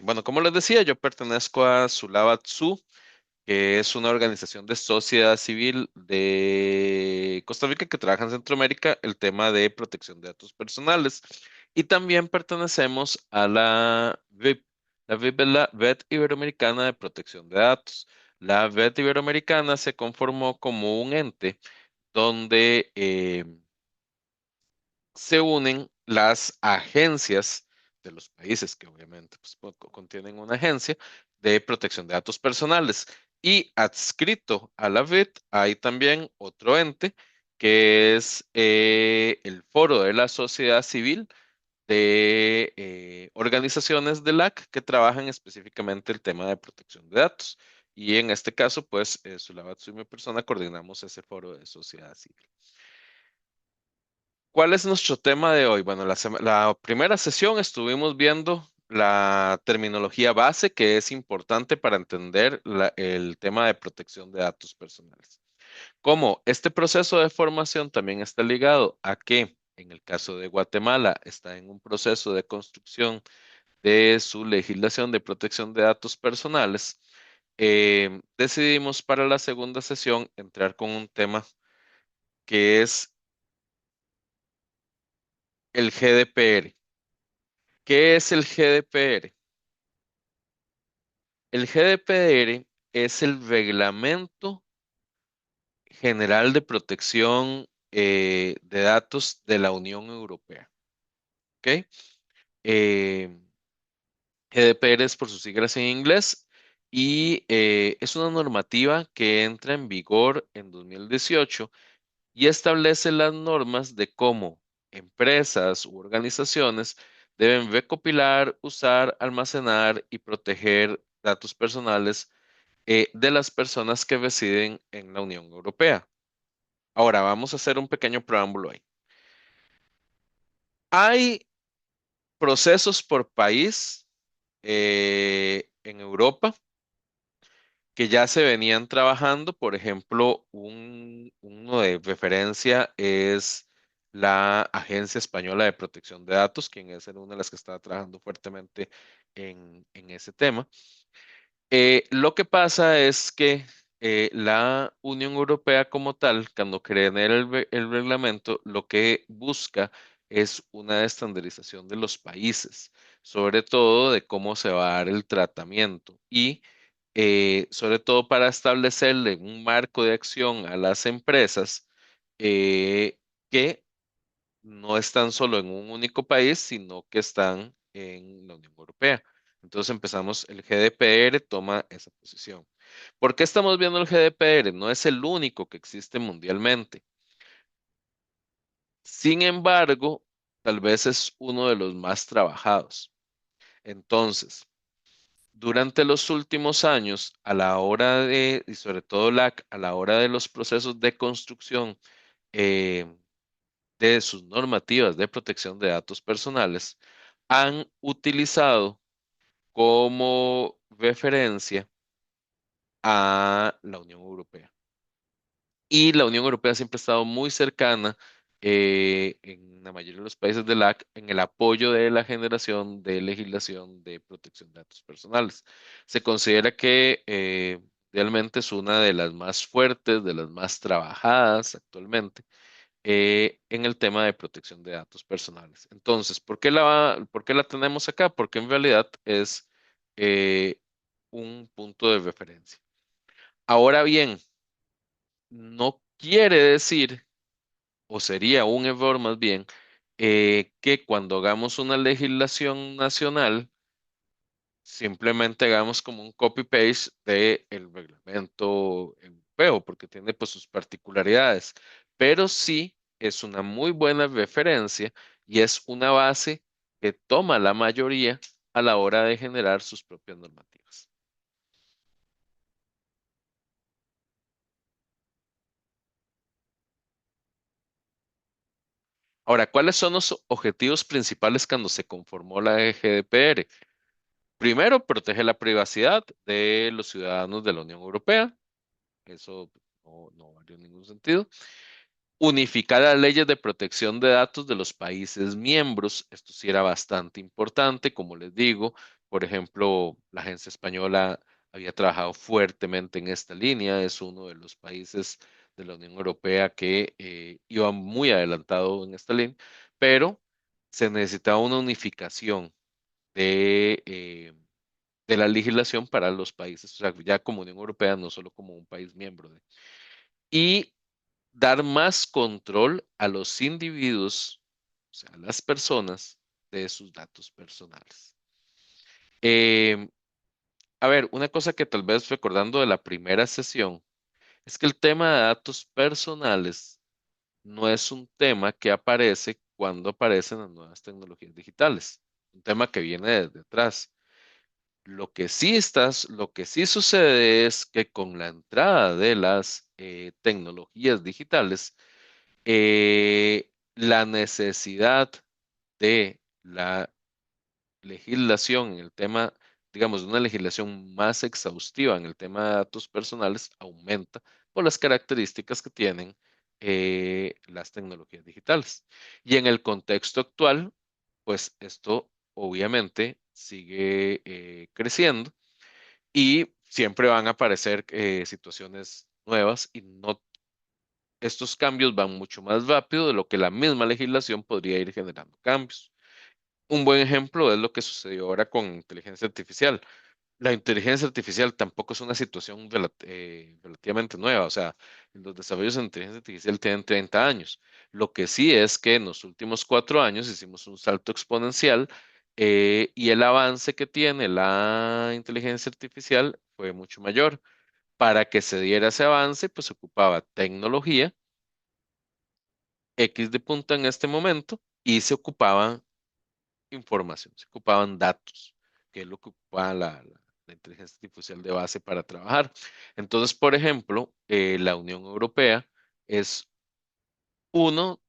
Bueno, como les decía, yo pertenezco a Sulabat-Su, que es una organización de sociedad civil de Costa Rica que trabaja en Centroamérica el tema de protección de datos personales. Y también pertenecemos a la VIP. La VIP es la Red Iberoamericana de Protección de Datos. La Red Iberoamericana se conformó como un ente donde se unen las agencias de los países que obviamente pues, contienen una agencia de protección de datos personales. Y adscrito a la VIT hay también otro ente que es el Foro de la Sociedad Civil de organizaciones de LAC que trabajan específicamente el tema de protección de datos. Y en este caso, pues, Sulabat y mi persona coordinamos ese foro de sociedad civil. ¿Cuál es nuestro tema de hoy? Bueno, la primera sesión estuvimos viendo la terminología base que es importante para entender el tema de protección de datos personales. Como este proceso de formación también está ligado a que, en el caso de Guatemala, está en un proceso de construcción de su legislación de protección de datos personales, decidimos para la segunda sesión entrar con un tema que es el GDPR. ¿Qué es el GDPR? El GDPR es el Reglamento General de Protección de Datos de la Unión Europea. ¿Ok? Eh, GDPR es por sus siglas en inglés y es una normativa que entra en vigor en 2018 y establece las normas de cómo empresas u organizaciones deben recopilar, usar, almacenar y proteger datos personales de las personas que residen en la Unión Europea. Ahora, vamos a hacer un pequeño preámbulo ahí. Hay procesos por país en Europa que ya se venían trabajando. Por ejemplo, uno de referencia es la Agencia Española de Protección de Datos, quien es una de las que estaba trabajando fuertemente en ese tema. Lo que pasa es que la Unión Europea como tal, cuando crean el reglamento, lo que busca es una estandarización de los países, sobre todo de cómo se va a dar el tratamiento y sobre todo para establecerle un marco de acción a las empresas que no están solo en un único país, sino que están en la Unión Europea. Entonces empezamos, el GDPR toma esa posición. ¿Por qué estamos viendo el GDPR? No es el único que existe mundialmente. Sin embargo, tal vez es uno de los más trabajados. Entonces, durante los últimos años, a la hora de, y sobre todo a la hora de los procesos de construcción eh, de sus normativas de protección de datos personales, han utilizado como referencia a la Unión Europea. Y la Unión Europea siempre ha estado muy cercana en la mayoría de los países de LAC en el apoyo de la generación de legislación de protección de datos personales. Se considera que realmente es una de las más fuertes, de las más trabajadas actualmente en el tema de protección de datos personales. Entonces, por qué la tenemos acá? Porque en realidad es eh, un punto de referencia. Ahora bien, no quiere decir, o sería un error más bien, que cuando hagamos una legislación nacional, simplemente hagamos como un copy-paste del reglamento europeo, porque tiene pues sus particularidades, pero sí es una muy buena referencia y es una base que toma la mayoría a la hora de generar sus propias normativas. Ahora, ¿cuáles son los objetivos principales cuando se conformó la GDPR? Primero, protege la privacidad de los ciudadanos de la Unión Europea. Eso no varía en ningún sentido. Unificar las leyes de protección de datos de los países miembros. Esto sí era bastante importante, como les digo, Por ejemplo, la agencia española había trabajado fuertemente en esta línea, es uno de los países de la Unión Europea que iba muy adelantado en esta línea, pero se necesitaba una unificación de la legislación para los países, o sea, ya como Unión Europea, no solo como un país miembro. Y dar más control a los individuos, o sea, a las personas, de sus datos personales. Em, a ver, una cosa que tal vez recordando de la primera sesión, es que el tema de datos personales no es un tema que aparece cuando aparecen las nuevas tecnologías digitales, un tema que viene desde atrás. Lo que sí sucede es que con la entrada de las tecnologías digitales, la necesidad de la legislación en el tema, digamos, de una legislación más exhaustiva en el tema de datos personales aumenta por las características que tienen las tecnologías digitales. Y en el contexto actual, pues esto obviamente sigue creciendo y siempre van a aparecer situaciones nuevas y no, estos cambios van mucho más rápido de lo que la misma legislación podría ir generando cambios. Un buen ejemplo es lo que sucedió ahora con inteligencia artificial. La inteligencia artificial tampoco es una situación relativamente nueva, o sea, los desarrollos de inteligencia artificial tienen 30 años. Lo que sí es que en los últimos 4 años hicimos un salto exponencial y el avance que tiene la inteligencia artificial fue mucho mayor. Para que se diera ese avance, pues se ocupaba tecnología X de punta en este momento y se ocupaban información, se ocupaban datos, que es lo que ocupaba la inteligencia artificial de base para trabajar. Entonces, por ejemplo, la Unión Europea es uno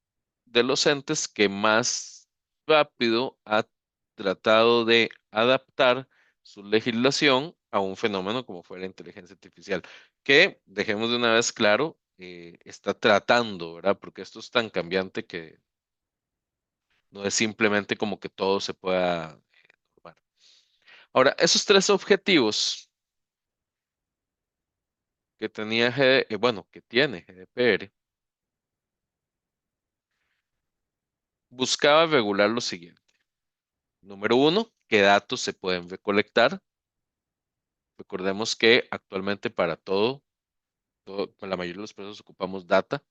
de los entes que más rápido ha tratado de adaptar su legislación a un fenómeno como fue la inteligencia artificial, que, dejemos de una vez claro, está tratando, ¿verdad? Porque esto es tan cambiante que no es simplemente como que todo se pueda normar. Ahora, esos tres objetivos que tenía bueno, que tiene GDPR, buscaba regular lo siguiente. Número uno, qué datos se pueden recolectar. Recordemos que actualmente para para la mayoría de los procesos ocupamos data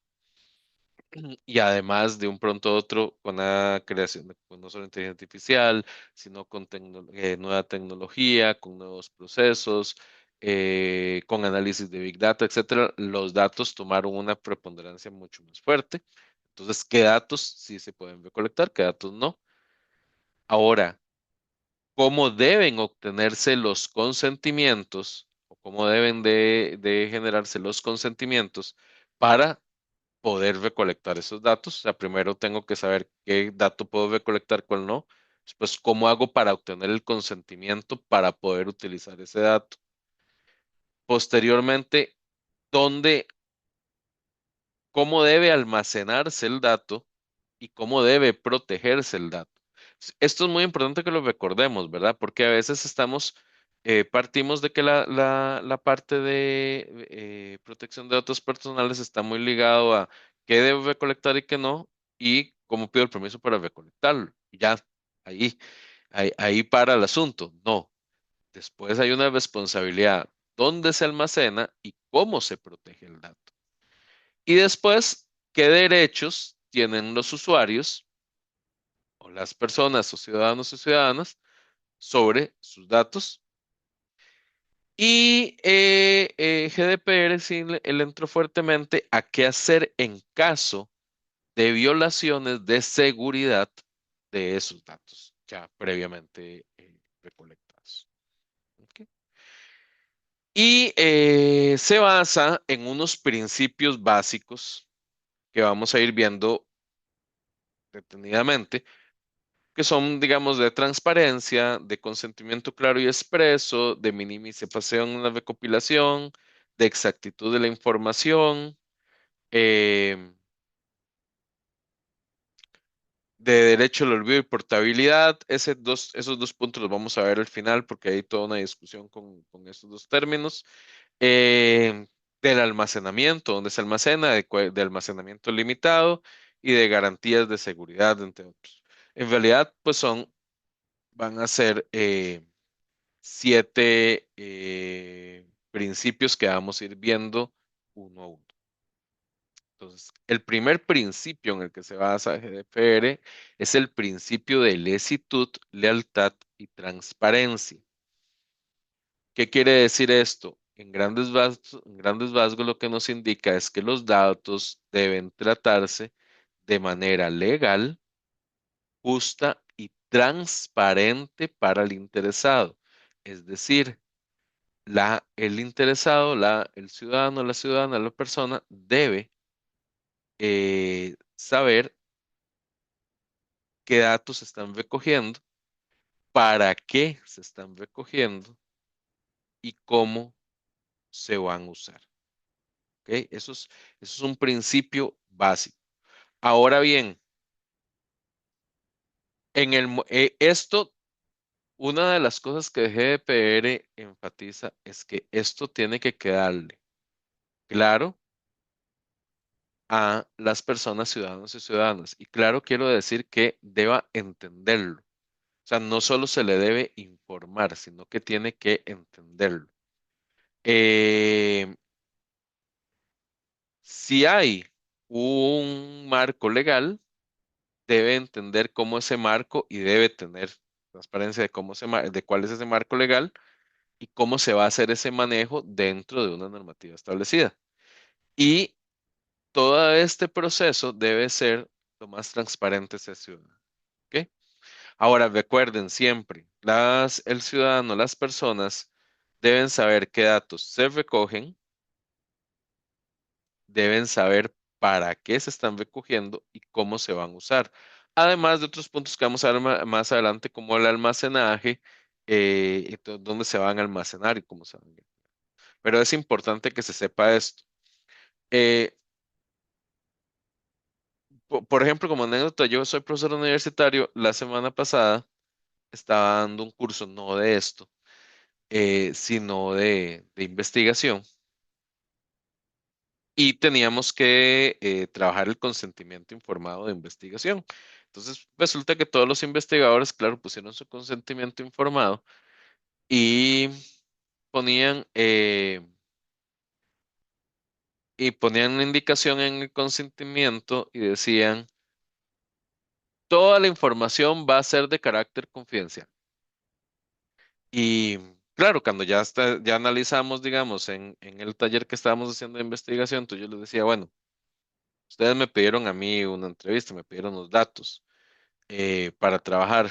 y además de un pronto a otro con la creación de pues, no solo inteligencia artificial, sino con nueva tecnología, con nuevos procesos, con análisis de Big Data, etcétera, los datos tomaron una preponderancia mucho más fuerte. Entonces, ¿qué datos sí se pueden recolectar? ¿Qué datos no? Ahora, ¿cómo deben obtenerse los consentimientos o cómo deben de generarse los consentimientos para poder recolectar esos datos? O sea, primero tengo que saber qué dato puedo recolectar, cuál no. Después, ¿cómo hago para obtener el consentimiento para poder utilizar ese dato? Posteriormente, ¿dónde, cómo debe almacenarse el dato y cómo debe protegerse el dato? Esto es muy importante que lo recordemos, ¿verdad? Porque a veces partimos de que la parte de protección de datos personales está muy ligado a qué debo recolectar y qué no, y cómo pido el permiso para recolectarlo. Y ya, ahí, ahí para el asunto. No, después hay una responsabilidad, dónde se almacena y cómo se protege el dato. Y después, ¿qué derechos tienen los usuarios o las personas o ciudadanos y ciudadanas sobre sus datos? Y GDPR sí le entró fuertemente a qué hacer en caso de violaciones de seguridad de esos datos ya previamente recolectados. ¿Ok? Y se basa en unos principios básicos que vamos a ir viendo detenidamente, que son, digamos, de transparencia, de consentimiento claro y expreso, de minimización en la recopilación, de exactitud de la información, eh, de derecho al olvido y portabilidad. Esos dos puntos los vamos a ver al final porque hay toda una discusión con estos dos términos. Eh, Del almacenamiento, donde se almacena, de almacenamiento limitado y de garantías de seguridad, entre otros. En realidad, pues van a ser siete principios que vamos a ir viendo uno a uno. Entonces, el primer principio en el que se basa GDPR es el principio de licitud, lealtad y transparencia. ¿Qué quiere decir esto? En grandes rasgos lo que nos indica es que los datos deben tratarse de manera legal, justa y transparente para el interesado. Es decir, el interesado, el ciudadano, la ciudadana, la persona debe saber qué datos se están recogiendo, para qué se están recogiendo y cómo se van a usar. ¿Ok? Eso es un principio básico. Ahora bien, una de las cosas que GDPR enfatiza es que esto tiene que quedarle claro a las personas, ciudadanos y ciudadanas. Y claro, quiero decir que deba entenderlo. O sea, no solo se le debe informar, sino que tiene que entenderlo. Eh, si hay un marco legal, debe entender cómo ese marco y debe tener transparencia de de cuál es ese marco legal y cómo se va a hacer ese manejo dentro de una normativa establecida. Y todo este proceso debe ser lo más transparente sea ciudadano. ¿Ok? Ahora, recuerden siempre, el ciudadano, las personas deben saber qué datos se recogen, deben saber para qué se están recogiendo y cómo se van a usar. Además de otros puntos que vamos a ver más adelante, como el almacenaje, dónde se van a almacenar y cómo se van a. Pero es importante que se sepa esto. Eh, por ejemplo, como anécdota, yo soy profesor universitario. La semana pasada estaba dando un curso no de esto, sino de investigación. Y teníamos que trabajar el consentimiento informado de investigación. Entonces, resulta que todos los investigadores, claro, pusieron su consentimiento informado y ponían, eh, ponían una indicación en el consentimiento y decían, toda la información va a ser de carácter confidencial. Y claro, cuando ya analizamos, digamos, en el taller que estábamos haciendo de investigación, entonces yo les decía, bueno, ustedes me pidieron a mí una entrevista, me pidieron los datos para trabajar.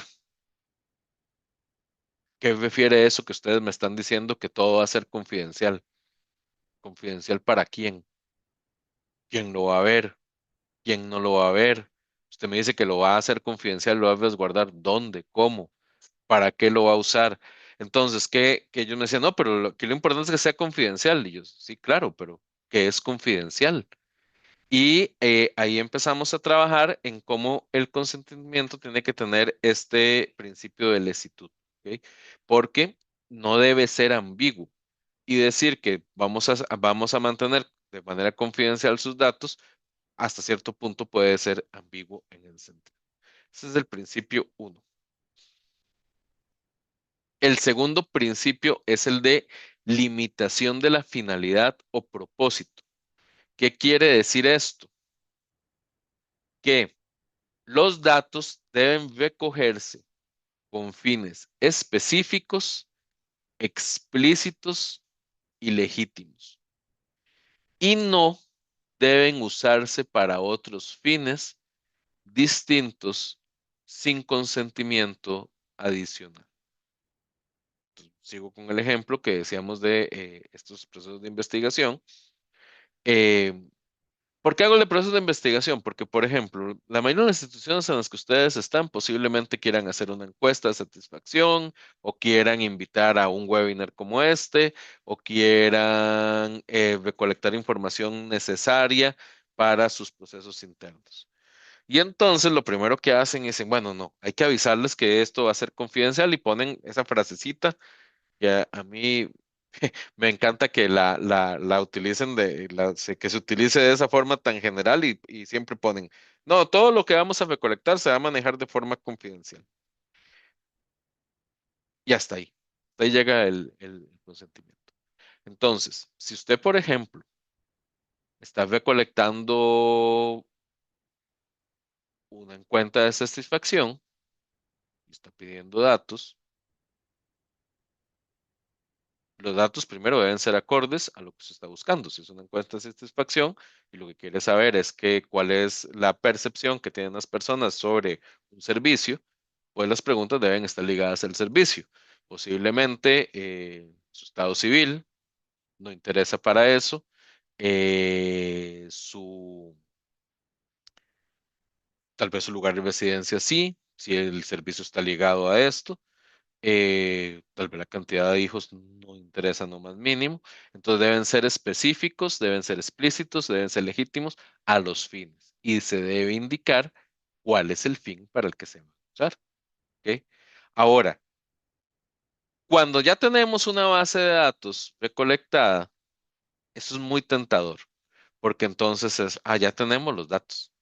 ¿Qué refiere eso que ustedes me están diciendo que todo va a ser confidencial? ¿Confidencial para quién? ¿Quién lo va a ver? ¿Quién no lo va a ver? Usted me dice que lo va a hacer confidencial, lo va a resguardar. ¿Dónde? ¿Cómo? ¿Para qué lo va a usar? Entonces, que yo me decía, no, pero lo importante es que sea confidencial. Y yo, sí, claro, pero ¿qué es confidencial? Y ahí empezamos a trabajar en cómo el consentimiento tiene que tener este principio de licitud, ¿ok? Porque no debe ser ambiguo. Y decir que vamos a mantener de manera confidencial sus datos, hasta cierto punto puede ser ambiguo en el sentido. Ese es el principio uno. El segundo principio es el de limitación de la finalidad o propósito. ¿Qué quiere decir esto? Que los datos deben recogerse con fines específicos, explícitos y legítimos, y no deben usarse para otros fines distintos sin consentimiento adicional. Sigo con el ejemplo que decíamos de estos procesos de investigación. Eh, ¿Por qué hago el proceso de investigación? Porque, por ejemplo, la mayoría de las instituciones en las que ustedes están posiblemente quieran hacer una encuesta de satisfacción o quieran invitar a un webinar como este o quieran recolectar información necesaria para sus procesos internos. Y entonces lo primero que hacen es, dicen, bueno, no, hay que avisarles que esto va a ser confidencial y ponen esa frasecita que a mí me encanta que la utilicen que se utilice de esa forma tan general y siempre ponen, no, todo lo que vamos a recolectar se va a manejar de forma confidencial. Y hasta ahí. Hasta ahí llega el consentimiento. Entonces, si usted, por ejemplo, está recolectando una cuenta de satisfacción y está pidiendo datos, los datos primero deben ser acordes a lo que se está buscando. Si es una encuesta de satisfacción y lo que quiere saber es cuál es la percepción que tienen las personas sobre un servicio, pues las preguntas deben estar ligadas al servicio. Posiblemente su estado civil no interesa para eso, tal vez su lugar de residencia sí, si el servicio está ligado a esto. Tal vez la cantidad de hijos no interesa no más mínimo. Entonces deben ser específicos, deben ser explícitos, deben ser legítimos a los fines. Y se debe indicar cuál es el fin para el que se va a usar. ¿Ok? Ahora, cuando ya tenemos una base de datos recolectada, eso es muy tentador, porque entonces ya tenemos los datos.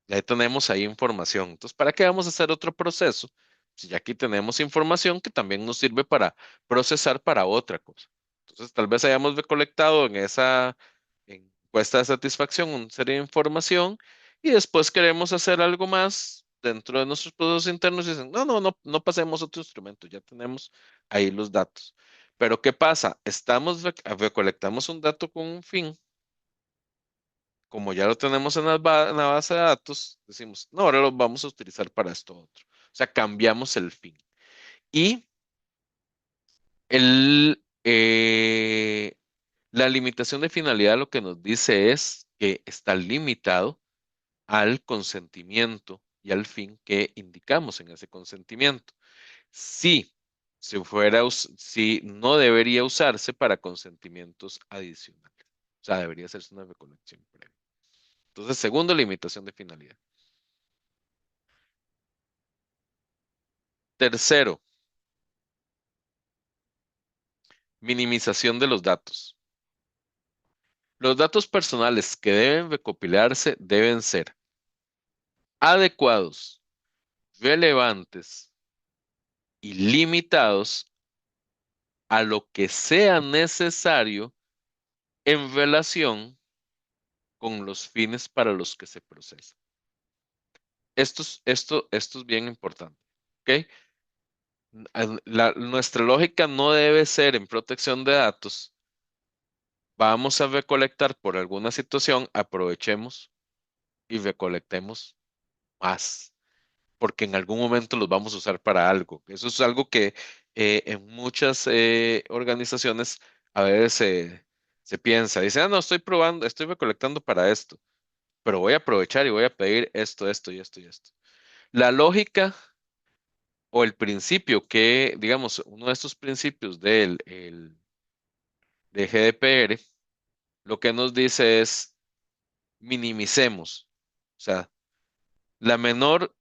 Ya tenemos ahí información. Entonces, ¿para qué vamos a hacer otro proceso? Si ya aquí tenemos información que también nos sirve para procesar para otra cosa. Entonces, tal vez hayamos recolectado en esa encuesta de satisfacción una serie de información y después queremos hacer algo más dentro de nuestros procesos internos y dicen, no, no, no, no pasemos otro instrumento, ya tenemos ahí los datos. Pero ¿qué pasa? Recolectamos un dato con un fin, como ya lo tenemos en la base de datos, decimos, no, ahora lo vamos a utilizar para esto otro. O sea, cambiamos el fin. Y el, la limitación de finalidad lo que nos dice es que está limitado al consentimiento y al fin que indicamos en ese consentimiento. Si si no debería usarse para consentimientos adicionales. O sea, debería hacerse una recolección previa. Entonces, segundo, limitación de finalidad. Tercero, minimización de los datos. Los datos personales que deben recopilarse deben ser adecuados, relevantes y limitados a lo que sea necesario en relación con los fines para los que se procesa. Esto es bien importante. ¿Ok? Nuestra lógica no debe ser en protección de datos. Vamos a recolectar por alguna situación, aprovechemos y recolectemos más, porque en algún momento los vamos a usar para algo. Eso es algo que en muchas organizaciones a veces se piensa, dice, no, estoy probando, estoy recolectando para esto, pero voy a aprovechar y voy a pedir esto, esto y esto y esto. La lógica o el principio digamos, uno de estos principios de GDPR, lo que nos dice es minimicemos. O sea, la menor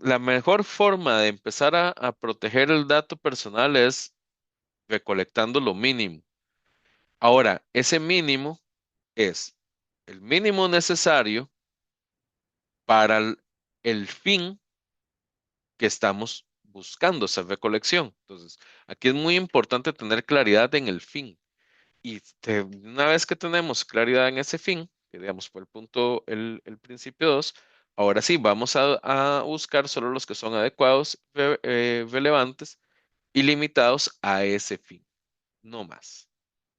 la mejor forma de empezar a proteger el dato personal es recolectando lo mínimo. Ahora, ese mínimo es el mínimo necesario para el fin que estamos buscando esa recolección. Entonces, aquí es muy importante tener claridad en el fin. Y una vez que tenemos claridad en ese fin, que digamos fue el punto, el principio 2, ahora sí, vamos a buscar solo los que son adecuados, relevantes y limitados a ese fin, no más.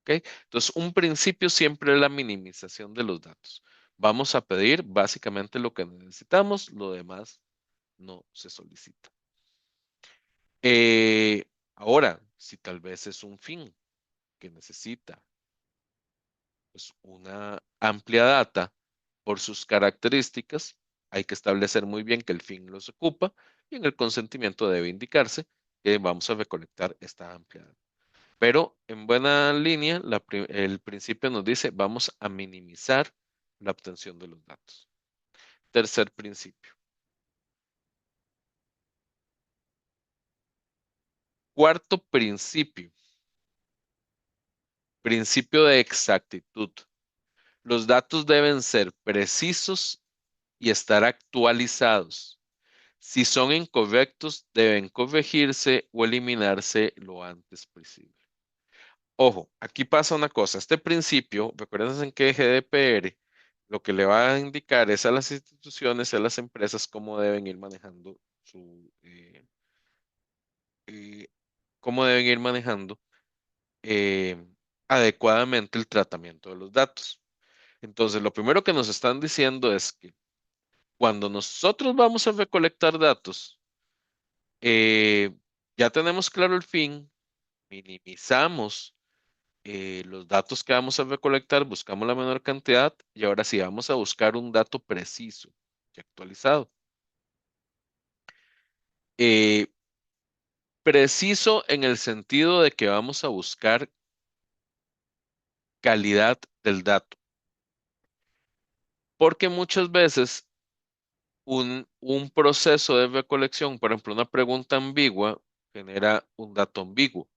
¿Ok? Entonces, un principio siempre es la minimización de los datos. Vamos a pedir básicamente lo que necesitamos, lo demás no se solicita. Eh, Ahora, si tal vez es un fin que necesita pues, una amplia data por sus características, hay que establecer muy bien que el fin los ocupa y en el consentimiento debe indicarse que vamos a recolectar esta amplia data. Pero en buena línea, el principio nos dice, vamos a minimizar la obtención de los datos. Tercer principio. Cuarto principio, principio de exactitud. Los datos deben ser precisos y estar actualizados. Si son incorrectos, deben corregirse o eliminarse lo antes posible. Ojo, aquí pasa una cosa. Este principio, recuerden en que GDPR lo que le va a indicar es a las instituciones, a las empresas, cómo deben ir manejando eh, cómo deben ir manejando eh, adecuadamente el tratamiento de los datos. Entonces, lo primero que nos están diciendo es que cuando nosotros vamos a recolectar datos, eh, ya tenemos claro el fin, minimizamos los datos que vamos a recolectar, buscamos la menor cantidad y ahora sí vamos a buscar un dato preciso y actualizado. Eh, Preciso en el sentido de que vamos a buscar calidad del dato, porque muchas veces un proceso de recolección, por ejemplo, una pregunta ambigua, genera un dato ambiguo.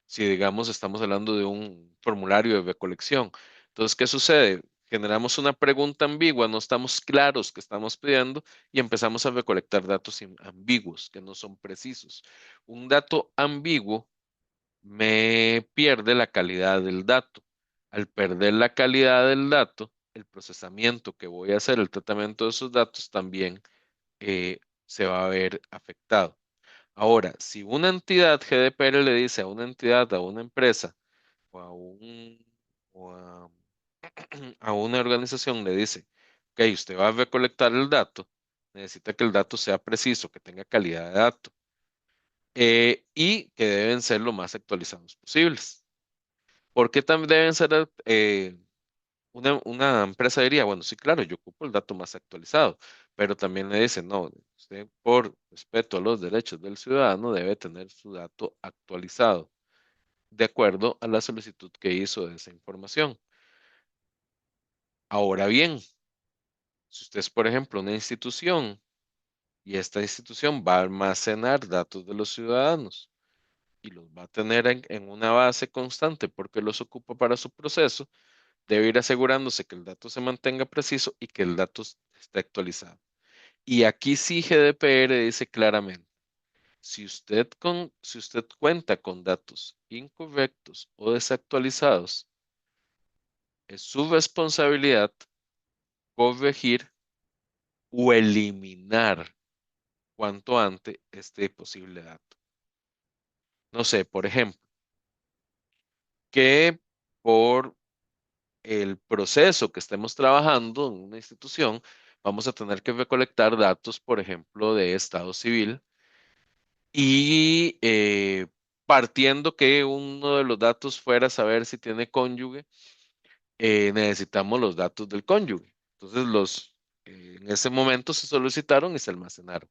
Si, digamos, estamos hablando de un formulario de recolección. Entonces, ¿qué sucede? Generamos una pregunta ambigua, no estamos claros qué estamos pidiendo y empezamos a recolectar datos ambiguos que no son precisos. Un dato ambiguo me pierde la calidad del dato. Al perder la calidad del dato, el procesamiento que voy a hacer, el tratamiento de esos datos también se va a ver afectado. Ahora, si una entidad GDPR le dice a una entidad, a una empresa o o a una organización, le dice, ok, usted va a recolectar el dato, necesita que el dato sea preciso, que tenga calidad de dato y que deben ser lo más actualizados posibles. ¿Por qué también deben ser una empresa diría, bueno, sí, claro, yo ocupo el dato más actualizado, pero también le dicen, no, usted por respeto a los derechos del ciudadano debe tener su dato actualizado de acuerdo a la solicitud que hizo de esa información. Ahora bien, si usted es, por ejemplo, una institución y esta institución va a almacenar datos de los ciudadanos y los va a tener en una base constante porque los ocupa para su proceso, debe ir asegurándose que el dato se mantenga preciso y que el dato esté actualizado. Y aquí sí GDPR dice claramente, si usted cuenta con datos incorrectos o desactualizados, es su responsabilidad corregir o eliminar cuanto antes este posible dato. No sé, por ejemplo, que por el proceso que estemos trabajando en una institución, vamos a tener que recolectar datos, por ejemplo, de estado civil y partiendo que uno de los datos fuera saber si tiene cónyuge, necesitamos los datos del cónyuge. Entonces, en ese momento se solicitaron y se almacenaron.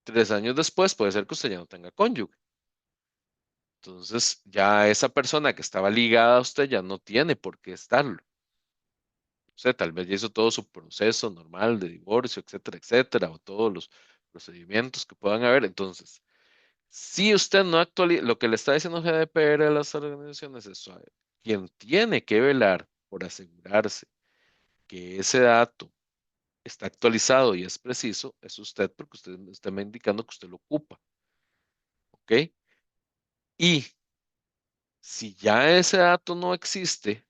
3 años después puede ser que usted ya no tenga cónyuge. Entonces, ya esa persona que estaba ligada a usted ya no tiene por qué estarlo. O sea, tal vez ya hizo todo su proceso normal de divorcio, etcétera, etcétera, o todos los procedimientos que puedan haber. Entonces, si usted no actualiza, lo que le está diciendo GDPR a las organizaciones es suave. Quien tiene que velar por asegurarse que ese dato está actualizado y es preciso, es usted, porque usted está me indicando que usted lo ocupa, ¿ok? Y si ya ese dato no existe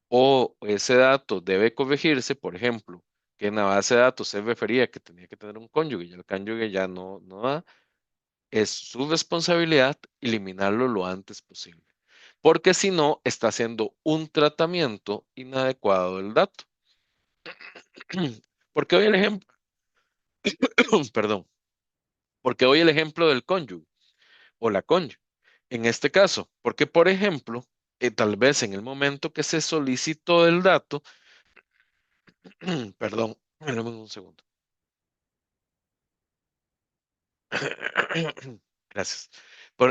o ese dato debe corregirse, por ejemplo, que en la base de datos se refería que tenía que tener un cónyuge y el cónyuge ya no da, es su responsabilidad eliminarlo lo antes posible, porque si no, está haciendo un tratamiento inadecuado del dato. Porque hoy el ejemplo, perdón, porque hoy el ejemplo del cónyuge o la cónyuge. En este caso, porque por ejemplo, tal vez en el momento que se solicitó el dato, perdón, espérame un segundo. Gracias.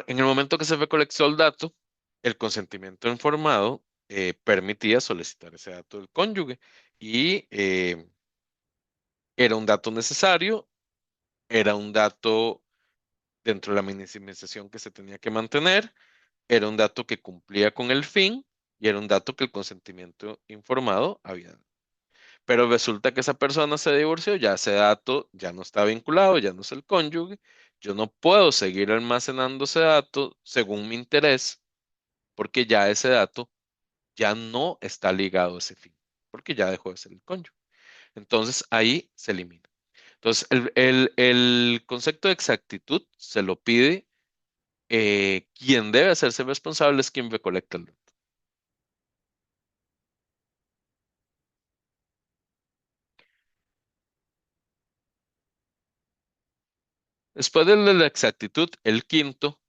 En el momento que se recolectó el dato, el consentimiento informado permitía solicitar ese dato del cónyuge y era un dato necesario, era un dato dentro de la minimización que se tenía que mantener, era un dato que cumplía con el fin y era un dato que el consentimiento informado había dado. Pero resulta que esa persona se divorció, ya ese dato ya no está vinculado, ya no es el cónyuge. Yo no puedo seguir almacenando ese dato según mi interés, porque ya ese dato ya no está ligado a ese fin, porque ya dejó de ser el cónyuge. Entonces ahí se elimina. Entonces el concepto de exactitud se lo pide quien debe hacerse responsable es quien recolecta el dato. Después del de la exactitud, el quinto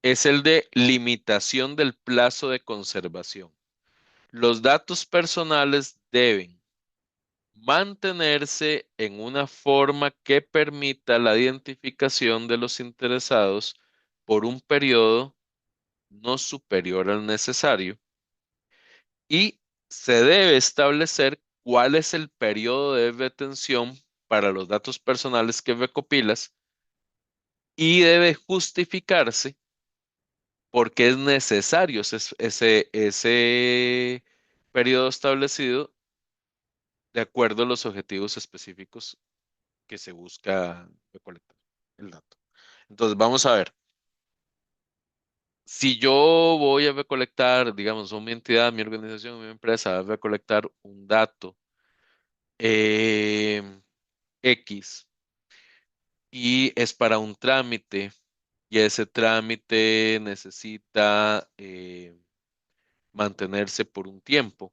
es el de limitación del plazo de conservación. Los datos personales deben mantenerse en una forma que permita la identificación de los interesados por un periodo no superior al necesario y se debe establecer cuál es el periodo de retención para los datos personales que recopilas y debe justificarse porque es necesario ese periodo establecido de acuerdo a los objetivos específicos que se busca recolectar el dato. Entonces, vamos a ver. Si yo voy a recolectar, digamos, o mi entidad, mi organización, mi empresa, va a recolectar un dato eh, X y es para un trámite y ese trámite necesita mantenerse por un tiempo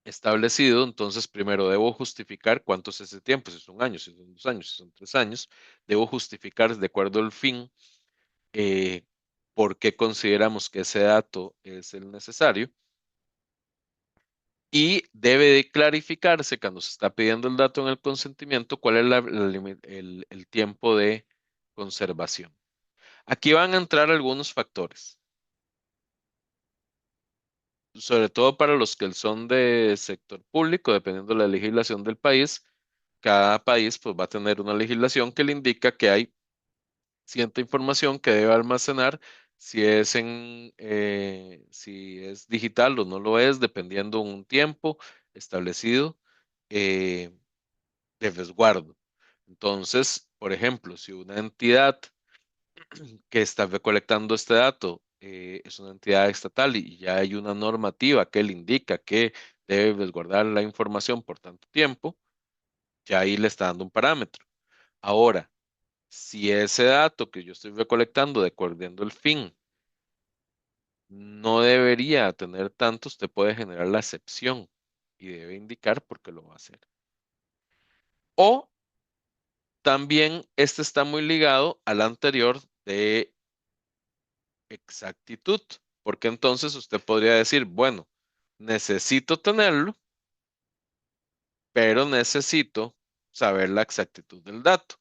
establecido, entonces primero debo justificar cuánto es ese tiempo, si es un año, si son 2 años, si son 3 años, debo justificar de acuerdo al fin eh, por qué consideramos que ese dato es el necesario y debe de clarificarse cuando se está pidiendo el dato en el consentimiento cuál es el tiempo de conservación. Aquí van a entrar algunos factores, sobre todo para los que son de sector público, dependiendo de la legislación del país. Cada país pues va a tener una legislación que le indica que hay cierta información que debe almacenar, si es digital o no lo es, dependiendo un tiempo establecido eh, de resguardo. Entonces, por ejemplo, si una entidad que está recolectando este dato es una entidad estatal y ya hay una normativa que le indica que debe resguardar la información por tanto tiempo, ya ahí le está dando un parámetro. Ahora, si ese dato que yo estoy recolectando, de acuerdo al fin, no debería tener tanto, usted puede generar la excepción y debe indicar por qué lo va a hacer. O también este está muy ligado al anterior de exactitud, porque entonces usted podría decir, bueno, necesito tenerlo, pero necesito saber la exactitud del dato.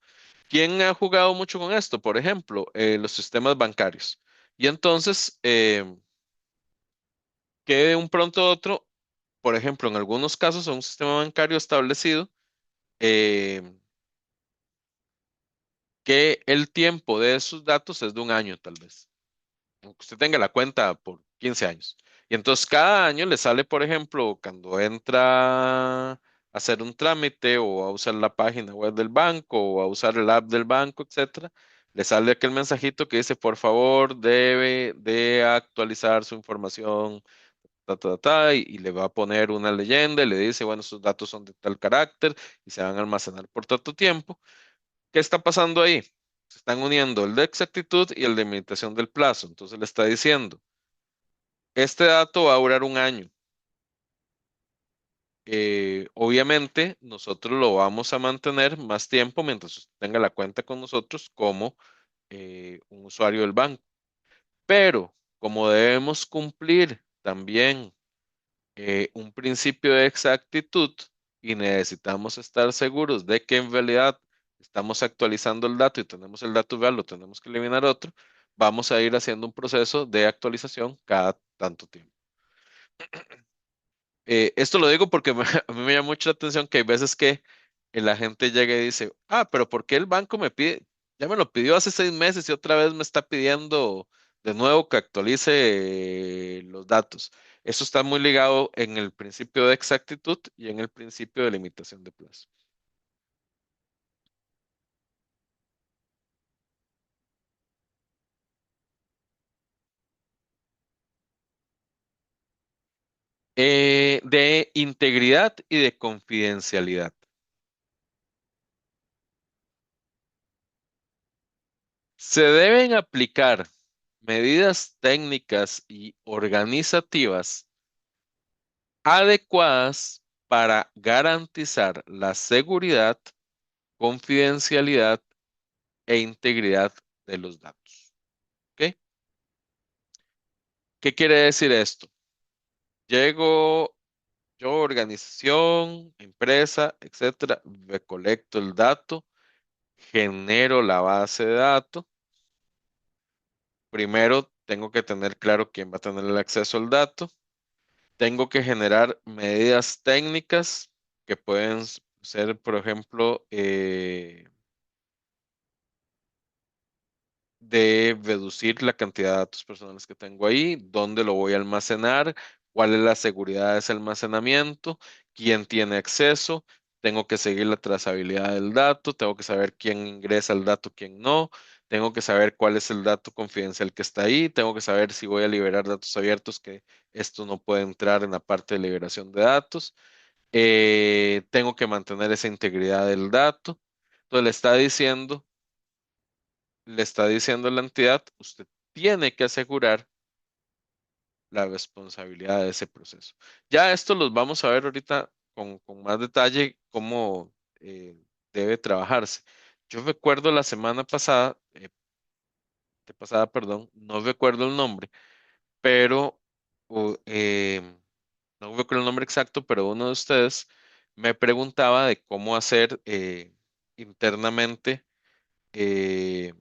¿Quién ha jugado mucho con esto? Por ejemplo, los sistemas bancarios. Y entonces, que de un pronto a otro, por ejemplo, en algunos casos, un sistema bancario establecido, eh, que el tiempo de esos datos es de un año, tal vez. Aunque usted tenga la cuenta por 15 años. Y entonces cada año le sale, por ejemplo, cuando entra a hacer un trámite o a usar la página web del banco o a usar el app del banco, etcétera, le sale aquel mensajito que dice, por favor, debe de actualizar su información, y le va a poner una leyenda y le dice, bueno, sus datos son de tal carácter y se van a almacenar por tanto tiempo. ¿Qué está pasando ahí? Se están uniendo el de exactitud y el de limitación del plazo. Entonces le está diciendo, este dato va a durar un año. Obviamente, nosotros lo vamos a mantener más tiempo mientras usted tenga la cuenta con nosotros como un usuario del banco. Pero como debemos cumplir también un principio de exactitud y necesitamos estar seguros de que en realidad estamos actualizando el dato y tenemos el dato real, lo tenemos que eliminar otro, vamos a ir haciendo un proceso de actualización cada tanto tiempo. Esto lo digo porque a mí me llama mucho la atención que hay veces que la gente llega y dice, ah, pero ¿por qué el banco me pide? Ya me lo pidió hace 6 meses y otra vez me está pidiendo de nuevo que actualice los datos. Eso está muy ligado en el principio de exactitud y en el principio de limitación de plazo. De integridad y de confidencialidad. Se deben aplicar medidas técnicas y organizativas adecuadas para garantizar la seguridad, confidencialidad e integridad de los datos. ¿Ok? ¿Qué quiere decir esto? Llego yo, organización, empresa, etcétera, recolecto el dato, genero la base de datos. Primero tengo que tener claro quién va a tener el acceso al dato. Tengo que generar medidas técnicas que pueden ser, por ejemplo, de reducir la cantidad de datos personales que tengo ahí, dónde lo voy a almacenar, cuál es la seguridad de ese almacenamiento, quién tiene acceso, tengo que seguir la trazabilidad del dato, tengo que saber quién ingresa el dato, quién no, tengo que saber cuál es el dato confidencial que está ahí, tengo que saber si voy a liberar datos abiertos, que esto no puede entrar en la parte de liberación de datos. Tengo que mantener esa integridad del dato. Entonces le está diciendo a la entidad, usted tiene que asegurar la responsabilidad de ese proceso. Ya esto los vamos a ver ahorita con más detalle cómo debe trabajarse. Yo recuerdo la semana pasada, perdón, no recuerdo el nombre, pero o, no recuerdo el nombre exacto, pero uno de ustedes me preguntaba de cómo hacer internamente eh,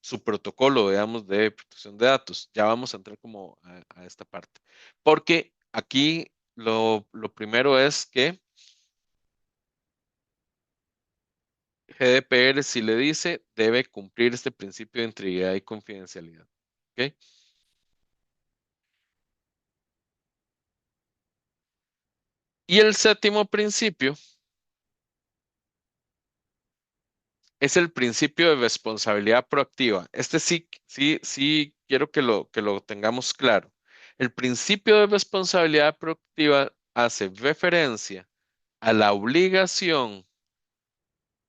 su protocolo, digamos, de protección de datos. Ya vamos a entrar como a esta parte. Porque aquí lo primero es que GDPR, si le dice, debe cumplir este principio de integridad y confidencialidad. ¿Ok? Y el séptimo principio es el principio de responsabilidad proactiva. Este sí, sí, sí quiero que lo tengamos claro. El principio de responsabilidad proactiva hace referencia a la obligación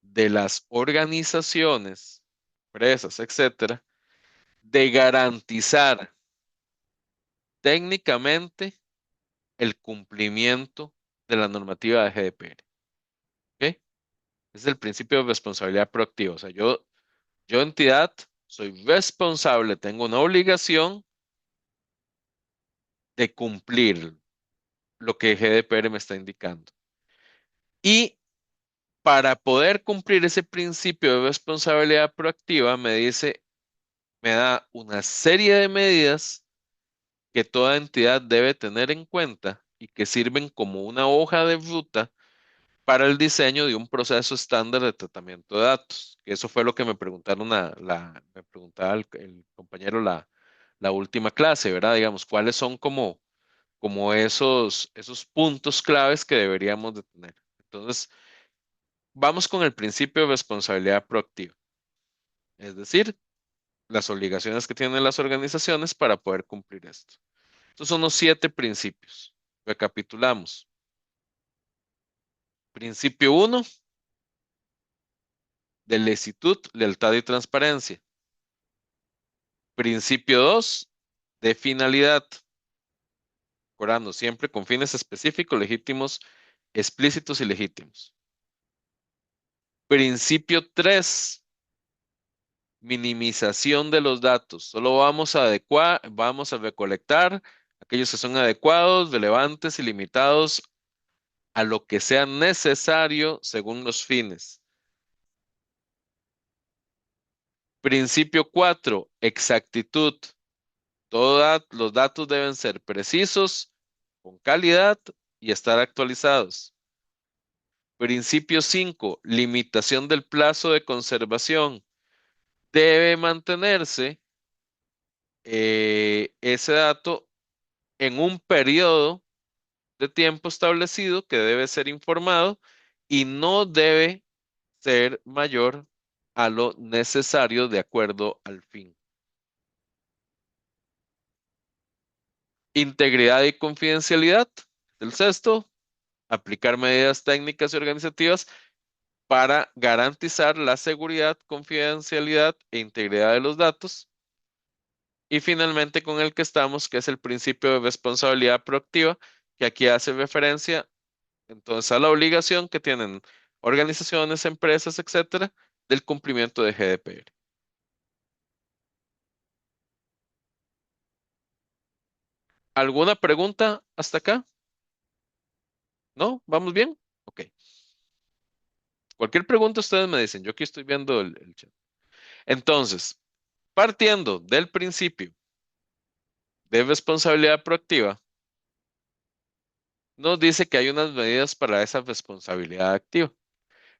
de las organizaciones, empresas, etcétera, de garantizar técnicamente el cumplimiento de la normativa de GDPR. ¿Ok? Es el principio de responsabilidad proactiva. O sea, yo entidad, soy responsable, tengo una obligación de cumplir lo que GDPR me está indicando. Y para poder cumplir ese principio de responsabilidad proactiva, me dice, me da una serie de medidas que toda entidad debe tener en cuenta y que sirven como una hoja de ruta para el diseño de un proceso estándar de tratamiento de datos. Que eso fue lo que me preguntaron me preguntaba el compañero la última clase, ¿verdad? Digamos, ¿cuáles son como esos puntos claves que deberíamos de tener? Entonces, vamos con el principio de responsabilidad proactiva, es decir, las obligaciones que tienen las organizaciones para poder cumplir esto. Estos son los 7 principios. Recapitulamos. Principio uno, de licitud, lealtad y transparencia. Principio 2, de finalidad, recordando siempre con fines específicos, legítimos, explícitos y legítimos. Principio 3, minimización de los datos. Solo vamos a adecuar, vamos a recolectar aquellos que son adecuados, relevantes y limitados a lo que sea necesario según los fines. Principio 4, exactitud. Todos los datos deben ser precisos con calidad y estar actualizados. Principio 5, limitación del plazo de conservación. Debe mantenerse ese dato en un periodo de tiempo establecido que debe ser informado y no debe ser mayor a lo necesario de acuerdo al fin. Integridad y confidencialidad. El sexto, aplicar medidas técnicas y organizativas para garantizar la seguridad, confidencialidad e integridad de los datos. Y finalmente con el que estamos, que es el principio de responsabilidad proactiva, que aquí hace referencia entonces a la obligación que tienen organizaciones, empresas, etcétera, del cumplimiento de GDPR. ¿Alguna pregunta hasta acá? ¿No? ¿Vamos bien? Ok. Cualquier pregunta ustedes me dicen. Yo aquí estoy viendo el chat. Entonces, partiendo del principio de responsabilidad proactiva, nos dice que hay unas medidas para esa responsabilidad activa.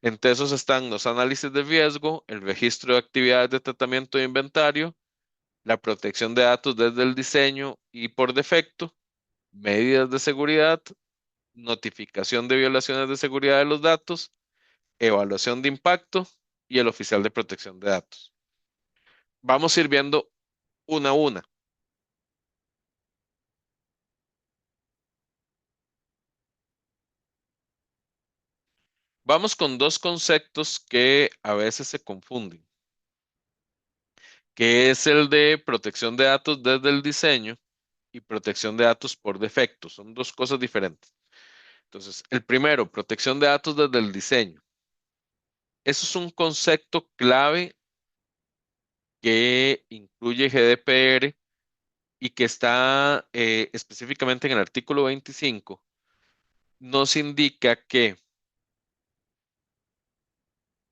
Entre esos están los análisis de riesgo, el registro de actividades de tratamiento de inventario, la protección de datos desde el diseño y por defecto, medidas de seguridad, notificación de violaciones de seguridad de los datos, evaluación de impacto y el oficial de protección de datos. Vamos a ir viendo una a una. Vamos con dos conceptos que a veces se confunden, que es el de protección de datos desde el diseño y protección de datos por defecto. Son dos cosas diferentes. Entonces, el primero, protección de datos desde el diseño. Eso es un concepto clave que incluye GDPR y que está específicamente en el artículo 25. Nos indica que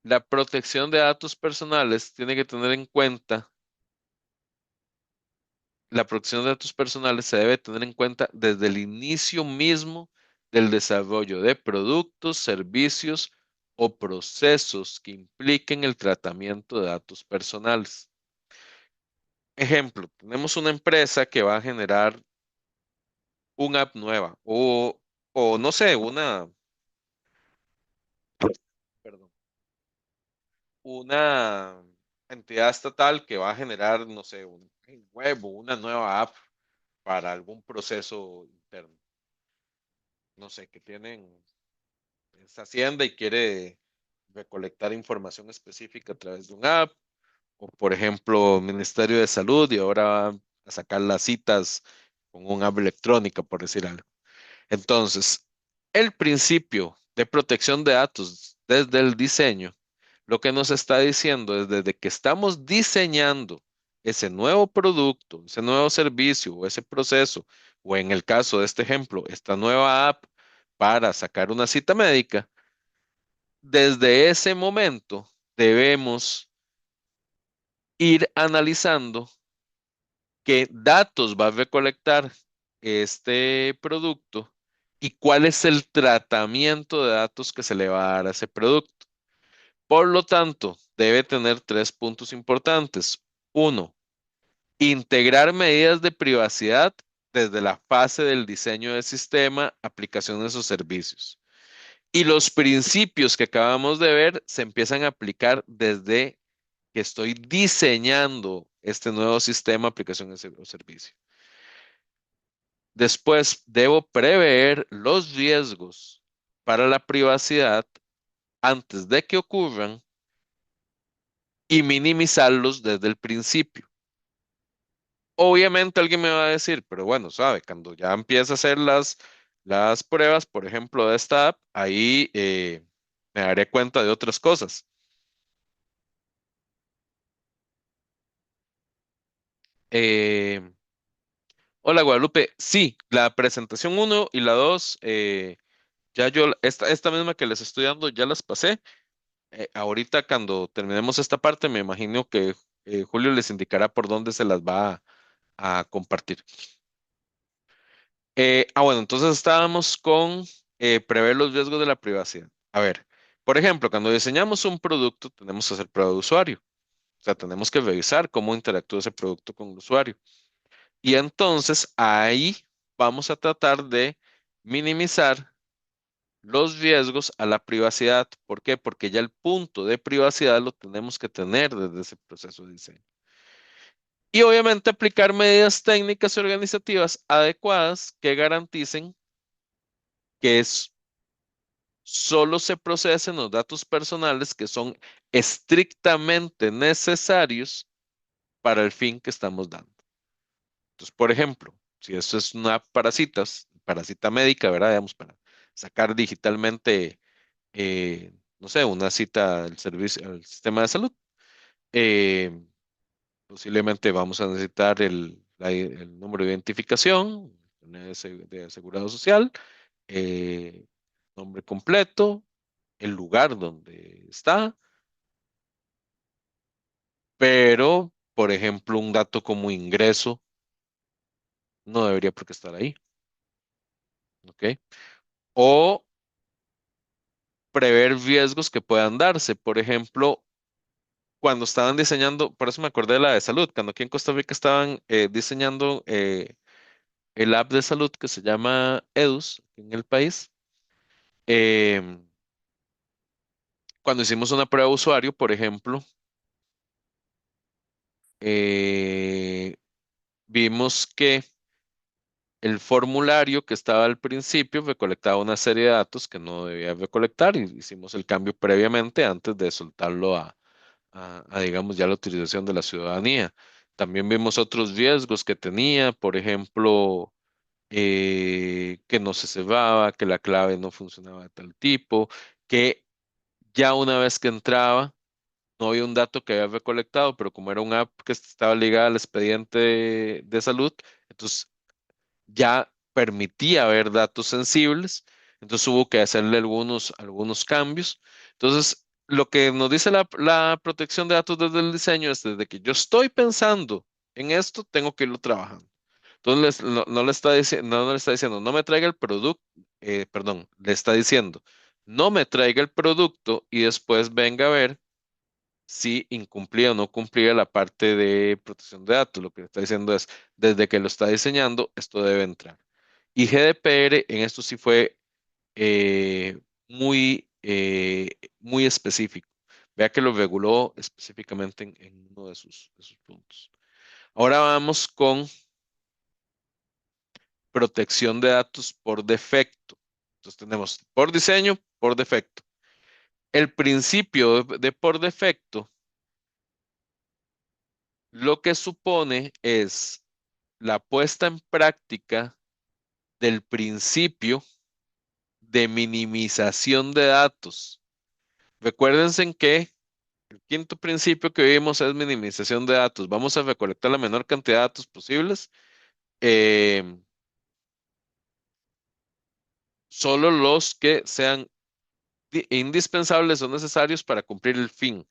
la protección de datos personales tiene que tener en cuenta, la protección de datos personales se debe tener en cuenta desde el inicio mismo del desarrollo de productos, servicios o procesos que impliquen el tratamiento de datos personales. Ejemplo, tenemos una empresa que va a generar una app nueva o no sé, perdón, una entidad estatal que va a generar, no sé, un web o una nueva app para algún proceso interno. No sé, que tienen esa hacienda y quiere recolectar información específica a través de un app, o por ejemplo, Ministerio de Salud y ahora va a sacar las citas con un app electrónica, por decir algo. Entonces, el principio de protección de datos desde el diseño, lo que nos está diciendo es desde que estamos diseñando ese nuevo producto, ese nuevo servicio o ese proceso, o en el caso de este ejemplo, esta nueva app para sacar una cita médica, desde ese momento debemos ir analizando qué datos va a recolectar este producto y cuál es el tratamiento de datos que se le va a dar a ese producto. Por lo tanto, debe tener tres puntos importantes. Uno, integrar medidas de privacidad desde la fase del diseño del sistema, aplicaciones o servicios. Y los principios que acabamos de ver se empiezan a aplicar desde que estoy diseñando este nuevo sistema, aplicación o servicio. Después, debo prever los riesgos para la privacidad antes de que ocurran y minimizarlos desde el principio. Obviamente alguien me va a decir, pero bueno, sabe, cuando ya empieza a hacer las pruebas, por ejemplo, de esta app, ahí me daré cuenta de otras cosas. Eh, Hola Guadalupe, sí, la presentación uno y la 2, ya yo, esta misma que les estoy dando, ya las pasé. Ahorita cuando terminemos esta parte, me imagino que Julio les indicará por dónde se las va a compartir. Bueno, entonces estábamos con prever los riesgos de la privacidad. A ver, por ejemplo, cuando diseñamos un producto, tenemos que hacer prueba de usuario. O sea, tenemos que revisar cómo interactúa ese producto con el usuario. Y entonces ahí vamos a tratar de minimizar los riesgos a la privacidad. ¿Por qué? Porque ya el punto de privacidad lo tenemos que tener desde ese proceso de diseño. Y obviamente aplicar medidas técnicas y organizativas adecuadas que garanticen que solo se procesen los datos personales que son estrictamente necesarios para el fin que estamos dando. Entonces, por ejemplo, si esto es una parasita médica, ¿verdad? Digamos, para sacar digitalmente, no sé, una cita al servicio, al sistema de salud, eh, posiblemente vamos a necesitar el número de identificación de asegurado social, eh, nombre completo, el lugar donde está, pero, por ejemplo, un dato como ingreso no debería por qué estar ahí, ¿ok? O prever riesgos que puedan darse. Por ejemplo, cuando estaban diseñando, por eso me acordé de la de salud, cuando aquí en Costa Rica estaban diseñando el app de salud que se llama EDUS en el país, em, cuando hicimos una prueba de usuario, por ejemplo, eh, vimos que el formulario que estaba al principio recolectaba una serie de datos que no debía recolectar y hicimos el cambio previamente antes de soltarlo digamos, ya la utilización de la ciudadanía. También vimos otros riesgos que tenía, por ejemplo, que no se cerraba, que la clave no funcionaba de tal tipo, que ya una vez que entraba, no había un dato que había recolectado, pero como era un app que estaba ligada al expediente de salud, entonces ya permitía ver datos sensibles, entonces hubo que hacerle algunos cambios. Entonces, lo que nos dice la protección de datos desde el diseño es desde que yo estoy pensando en esto, tengo que irlo trabajando. Entonces, no le está diciendo, no le está diciendo, no me traiga el producto, perdón, le está diciendo, no me traiga el producto y después venga a ver si incumplía o no cumplía la parte de protección de datos. Lo que le está diciendo es, desde que lo está diseñando, esto debe entrar. Y GDPR en esto sí fue muy específico. Vea que lo reguló específicamente en uno de sus puntos. Ahora vamos con protección de datos por defecto. Entonces tenemos por diseño, por defecto. El principio de por defecto lo que supone es la puesta en práctica del principio de minimización de datos. Recuérdense en que el quinto principio que vimos es minimización de datos. Vamos a recolectar la menor cantidad de datos posibles, eh, solo los que sean indispensables o necesarios para cumplir el fin.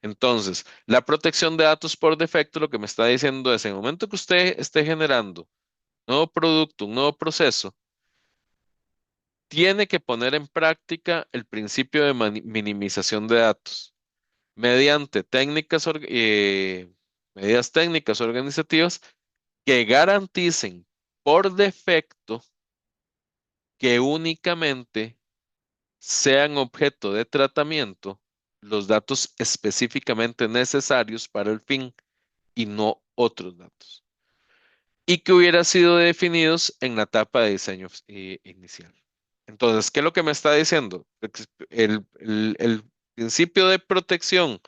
Entonces, la protección de datos por defecto lo que me está diciendo es, en el momento que usted esté generando un nuevo producto, un nuevo proceso, tiene que poner en práctica el principio de minimización de datos mediante medidas técnicas organizativas que garanticen por defecto que únicamente sean objeto de tratamiento los datos específicamente necesarios para el fin y no otros datos, y que hubieran sido definidos en la etapa de diseño inicial. Entonces, ¿qué es lo que me está diciendo? El principio de protección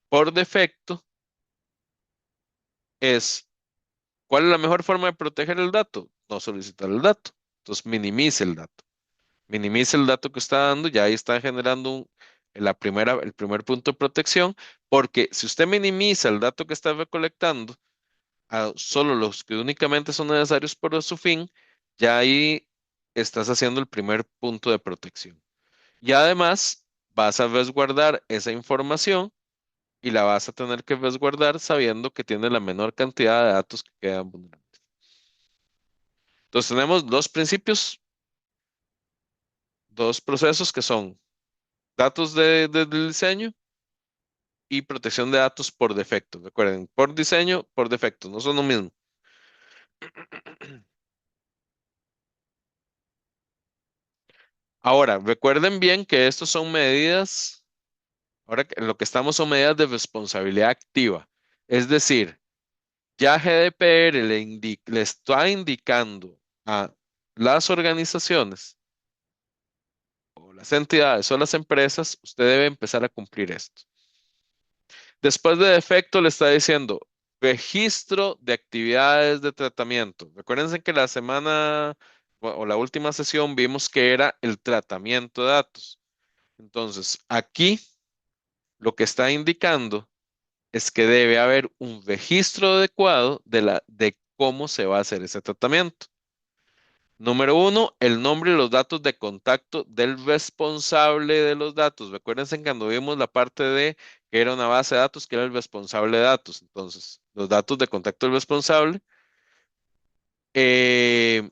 por defecto es, ¿cuál es la mejor forma de proteger el dato? No solicitar el dato. Entonces, minimice el dato. Minimice el dato que está dando, ya ahí está generando el primer punto de protección, porque si usted minimiza el dato que está recolectando a solo los que únicamente son necesarios por su fin, ya ahí estás haciendo el primer punto de protección. Y además vas a resguardar esa información y la vas a tener que resguardar sabiendo que tiene la menor cantidad de datos que quedan vulnerables. Entonces tenemos dos principios, dos procesos que son datos del diseño y protección de datos por defecto. Recuerden, por diseño, por defecto, no son lo mismo. Ahora, recuerden bien que estos son medidas, ahora lo que estamos son medidas de responsabilidad activa. Es decir, ya GDPR le está indicando a las organizaciones o las entidades o las empresas, usted debe empezar a cumplir esto. Después de defecto le está diciendo registro de actividades de tratamiento. Recuérdense que la semana o la última sesión vimos que era el tratamiento de datos. Entonces, aquí lo que está indicando es que debe haber un registro adecuado de cómo se va a hacer ese tratamiento. Número uno, el nombre y los datos de contacto del responsable de los datos. Recuérdense cuando vimos la parte de que era una base de datos, que era el responsable de datos. Entonces, los datos de contacto del responsable, eh,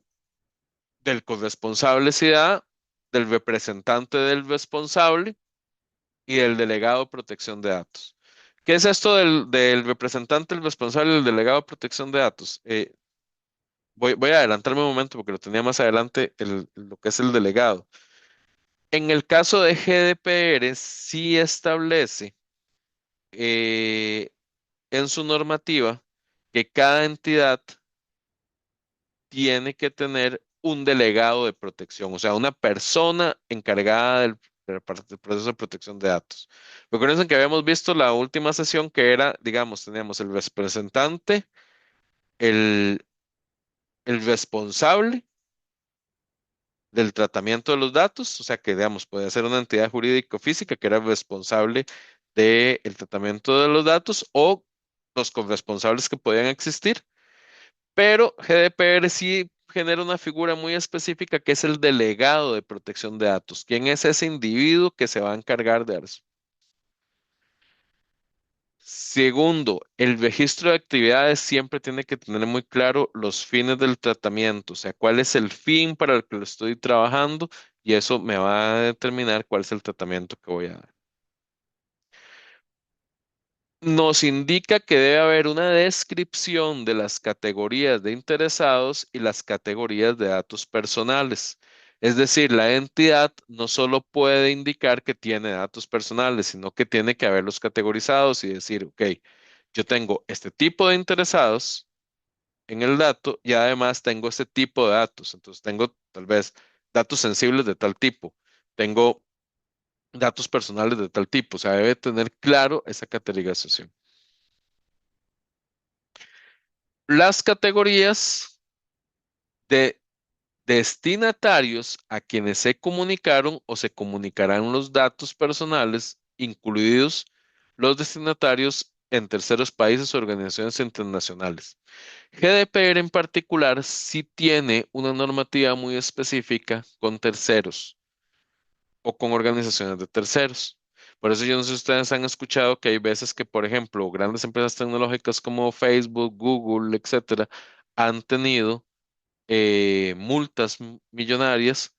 del corresponsable si da, del representante del responsable y del delegado de protección de datos. ¿Qué es esto del representante, el responsable y el delegado de protección de datos? Voy a adelantarme un momento porque lo tenía más adelante lo que es el delegado. En el caso de GDPR, sí establece en su normativa que cada entidad tiene que tener un delegado de protección, o sea, una persona encargada del proceso de protección de datos. Recuerden que habíamos visto la última sesión que era, digamos, teníamos el representante, el, el responsable del tratamiento de los datos, o sea que, digamos, puede ser una entidad jurídico física que era responsable del tratamiento de los datos o los corresponsables que podían existir, pero GDPR sí genera una figura muy específica que es el delegado de protección de datos. ¿Quién es ese individuo que se va a encargar de eso? Segundo, el registro de actividades siempre tiene que tener muy claro los fines del tratamiento, o sea, cuál es el fin para el que lo estoy trabajando y eso me va a determinar cuál es el tratamiento que voy a dar. Nos indica que debe haber una descripción de las categorías de interesados y las categorías de datos personales. Es decir, la entidad no solo puede indicar que tiene datos personales, sino que tiene que haberlos categorizados y decir, ok, yo tengo este tipo de interesados en el dato y además tengo este tipo de datos. Entonces tengo tal vez datos sensibles de tal tipo. Tengo datos personales de tal tipo. O sea, debe tener claro esa categorización. Las categorías de destinatarios a quienes se comunicaron o se comunicarán los datos personales, incluidos los destinatarios en terceros países o organizaciones internacionales. GDPR en particular sí tiene una normativa muy específica con terceros o con organizaciones de terceros. Por eso yo no sé si ustedes han escuchado que hay veces que, por ejemplo, grandes empresas tecnológicas como Facebook, Google, etcétera, han tenido multas millonarias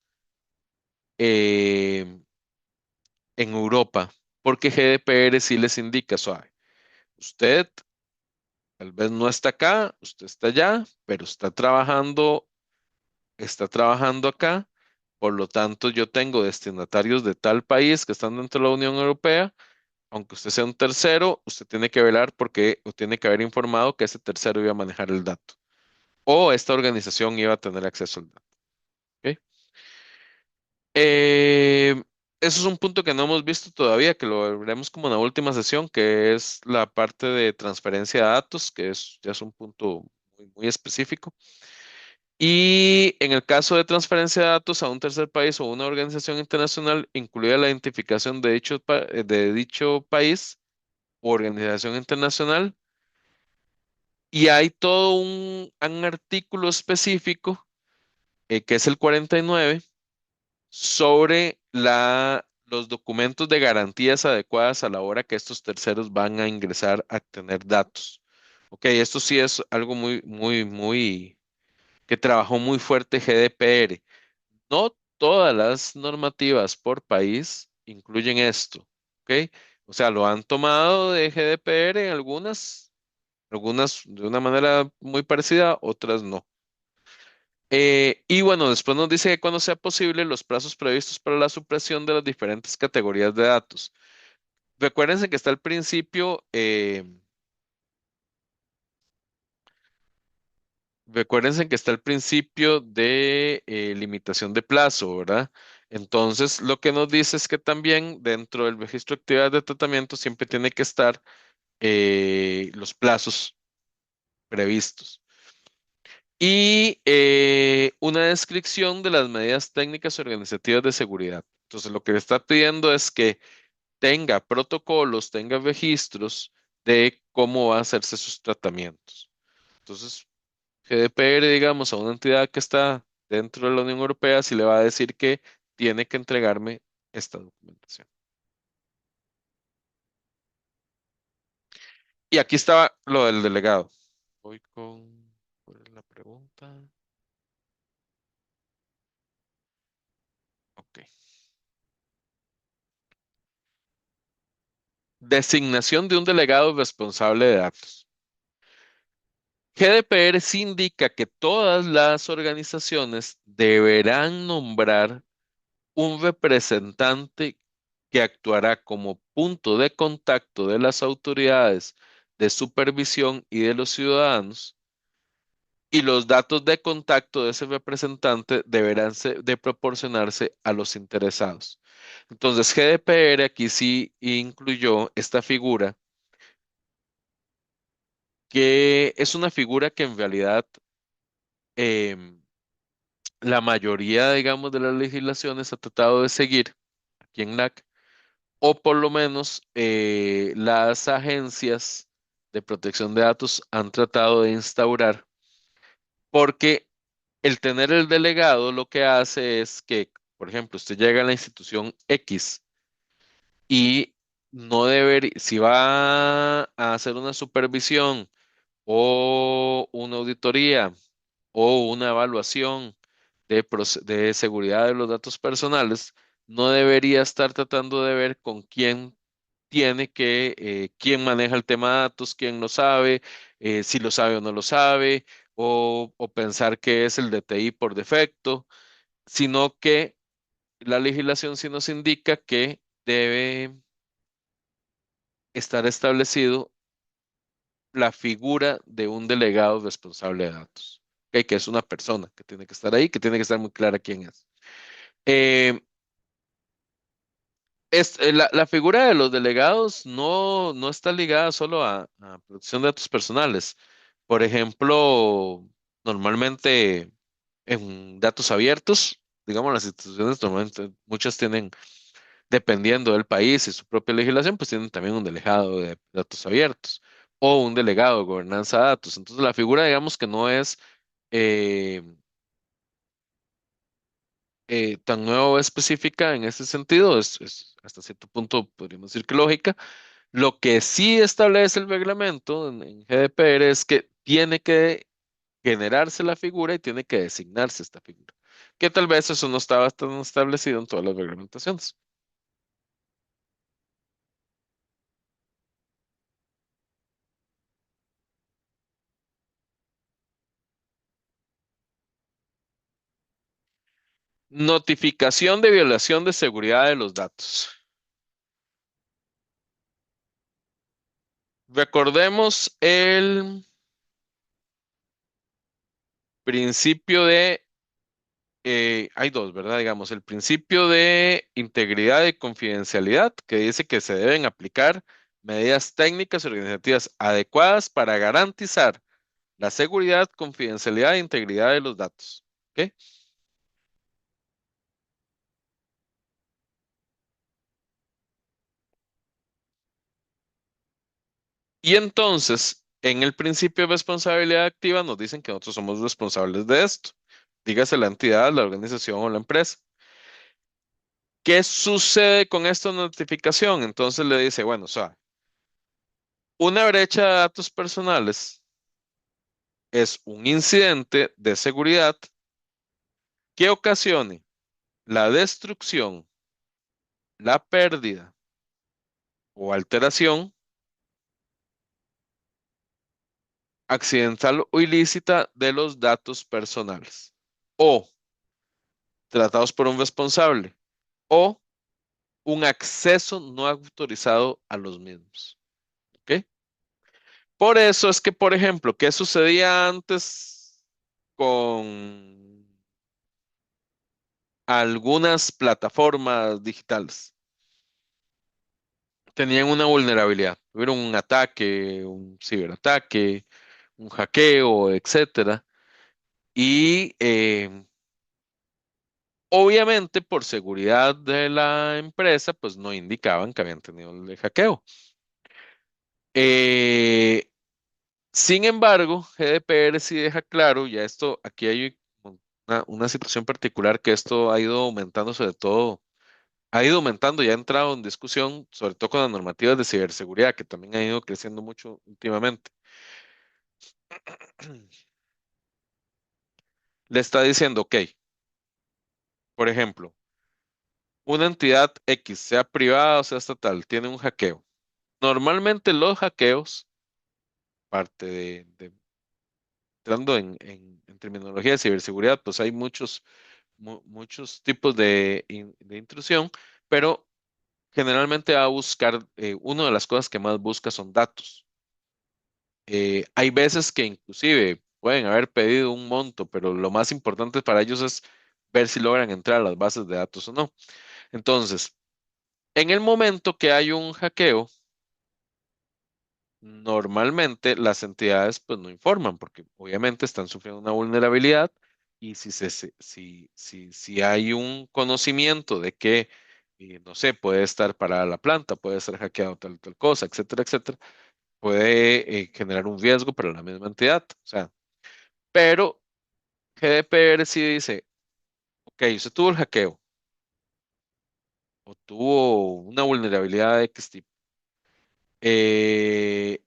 eh, en Europa, porque GDPR sí les indica, suave, usted tal vez no está acá, usted está allá, pero está trabajando acá, por lo tanto yo tengo destinatarios de tal país que están dentro de la Unión Europea, aunque usted sea un tercero, usted tiene que velar porque o tiene que haber informado que ese tercero iba a manejar el dato o esta organización iba a tener acceso al dato. ¿Ok? Eh, Eso es un punto que no hemos visto todavía, que lo veremos como en la última sesión, que es la parte de transferencia de datos, que ya es un punto muy específico. Y en el caso de transferencia de datos a un tercer país o una organización internacional, incluida la identificación de dicho país o organización internacional. Y hay todo un artículo específico, que es el 49 sobre los documentos de garantías adecuadas a la hora que estos terceros van a ingresar a tener datos. Ok, esto sí es algo muy, muy, muy, que trabajó muy fuerte GDPR. No todas las normativas por país incluyen esto, ¿ok? O sea, lo han tomado de GDPR en algunas de una manera muy parecida, otras no. Y bueno, después nos dice que cuando sea posible, los plazos previstos para la supresión de las diferentes categorías de datos. Recuérdense que está el principio, recuérdense que está el principio de limitación de plazo, ¿verdad? Entonces, lo que nos dice es que también dentro del registro de actividades de tratamiento siempre tiene que estar los plazos previstos. Y una descripción de las medidas técnicas y organizativas de seguridad. Entonces, lo que le está pidiendo es que tenga protocolos, tenga registros de cómo va a hacerse sus tratamientos. Entonces, GDPR, digamos, a una entidad que está dentro de la Unión Europea, sí le va a decir que tiene que entregarme esta documentación. Y aquí estaba lo del delegado. Voy con, ¿cuál es la pregunta? Ok. Designación de un delegado responsable de datos. GDPR sí indica que todas las organizaciones deberán nombrar un representante que actuará como punto de contacto de las autoridades de supervisión y de los ciudadanos, y los datos de contacto de ese representante deberán de proporcionarse a los interesados. Entonces, GDPR aquí sí incluyó esta figura, que es una figura que en realidad em, la mayoría, digamos, de las legislaciones ha tratado de seguir aquí en NAC, o por lo menos las agencias de protección de datos han tratado de instaurar, porque el tener el delegado lo que hace es que, por ejemplo, usted llega a la institución X y no debería, si va a hacer una supervisión o una auditoría o una evaluación de seguridad de los datos personales, no debería estar tratando de ver con quién quién maneja el tema de datos, quién lo sabe, si lo sabe o no lo sabe, o pensar que es el DTI por defecto, sino que la legislación sí nos indica que debe estar establecido la figura de un delegado responsable de datos, ¿ok? Que es una persona que tiene que estar ahí, que tiene que estar muy clara quién es. Eh, la figura de los delegados no está ligada solo a protección de datos personales. Por ejemplo, normalmente en datos abiertos, digamos, las instituciones normalmente muchas tienen, dependiendo del país y su propia legislación, pues tienen también un delegado de datos abiertos o un delegado de gobernanza de datos. Entonces, la figura, digamos que no es eh, tan nueva o específica en ese sentido, es hasta cierto punto, podríamos decir que lógica. Lo que sí establece el reglamento en GDPR es que tiene que generarse la figura y tiene que designarse esta figura, que tal vez eso no estaba tan establecido en todas las reglamentaciones. Notificación de violación de seguridad de los datos. Recordemos el principio de, hay dos, ¿verdad? Digamos, el principio de integridad y confidencialidad, que dice que se deben aplicar medidas técnicas y organizativas adecuadas para garantizar la seguridad, confidencialidad e integridad de los datos. ¿Ok? Y entonces, en el principio de responsabilidad activa nos dicen que nosotros somos responsables de esto. Dígase la entidad, la organización o la empresa. ¿Qué sucede con esta notificación? Entonces le dice, bueno, o sea, una brecha de datos personales es un incidente de seguridad que ocasione la destrucción, la pérdida o alteración accidental o ilícita de los datos personales o tratados por un responsable o un acceso no autorizado a los mismos. ¿Ok? Por eso es que, por ejemplo, ¿qué sucedía antes con algunas plataformas digitales? Tenían una vulnerabilidad, tuvieron un ataque, un ciberataque, un hackeo, etcétera. Y obviamente por seguridad de la empresa, pues no indicaban que habían tenido el hackeo. Eh, Sin embargo, GDPR sí deja claro, ya esto, aquí hay una situación particular que esto ha ido aumentando, sobre todo, ha ido aumentando y ha entrado en discusión, sobre todo con las normativas de ciberseguridad, que también han ido creciendo mucho últimamente. Le está diciendo, ok, por ejemplo, una entidad X, sea privada o sea estatal, tiene un hackeo. Normalmente los hackeos, parte entrando en terminología de ciberseguridad, pues hay muchos tipos de intrusión, pero generalmente va a buscar, una de las cosas que más busca son datos. Hay veces que inclusive pueden haber pedido un monto, pero lo más importante para ellos es ver si logran entrar a las bases de datos o no. Entonces, en el momento que hay un hackeo, normalmente las entidades pues no informan porque obviamente están sufriendo una vulnerabilidad y si hay un conocimiento de que, no sé, puede estar parada la planta, puede ser hackeado tal cosa, etcétera, etcétera, puede generar un riesgo para la misma entidad. O sea, pero GDPR sí dice, ok, usted tuvo el hackeo o tuvo una vulnerabilidad de X tipo. eh,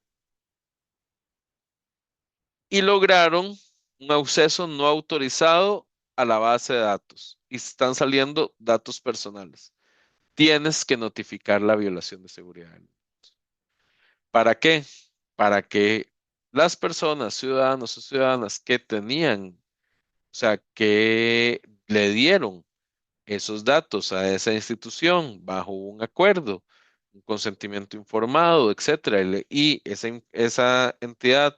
y lograron un acceso no autorizado a la base de datos y están saliendo datos personales. Tienes que notificar la violación de seguridad. ¿Para qué? Para que las personas, ciudadanos o ciudadanas que tenían, o sea, que le dieron esos datos a esa institución bajo un acuerdo, un consentimiento informado, etcétera, y esa entidad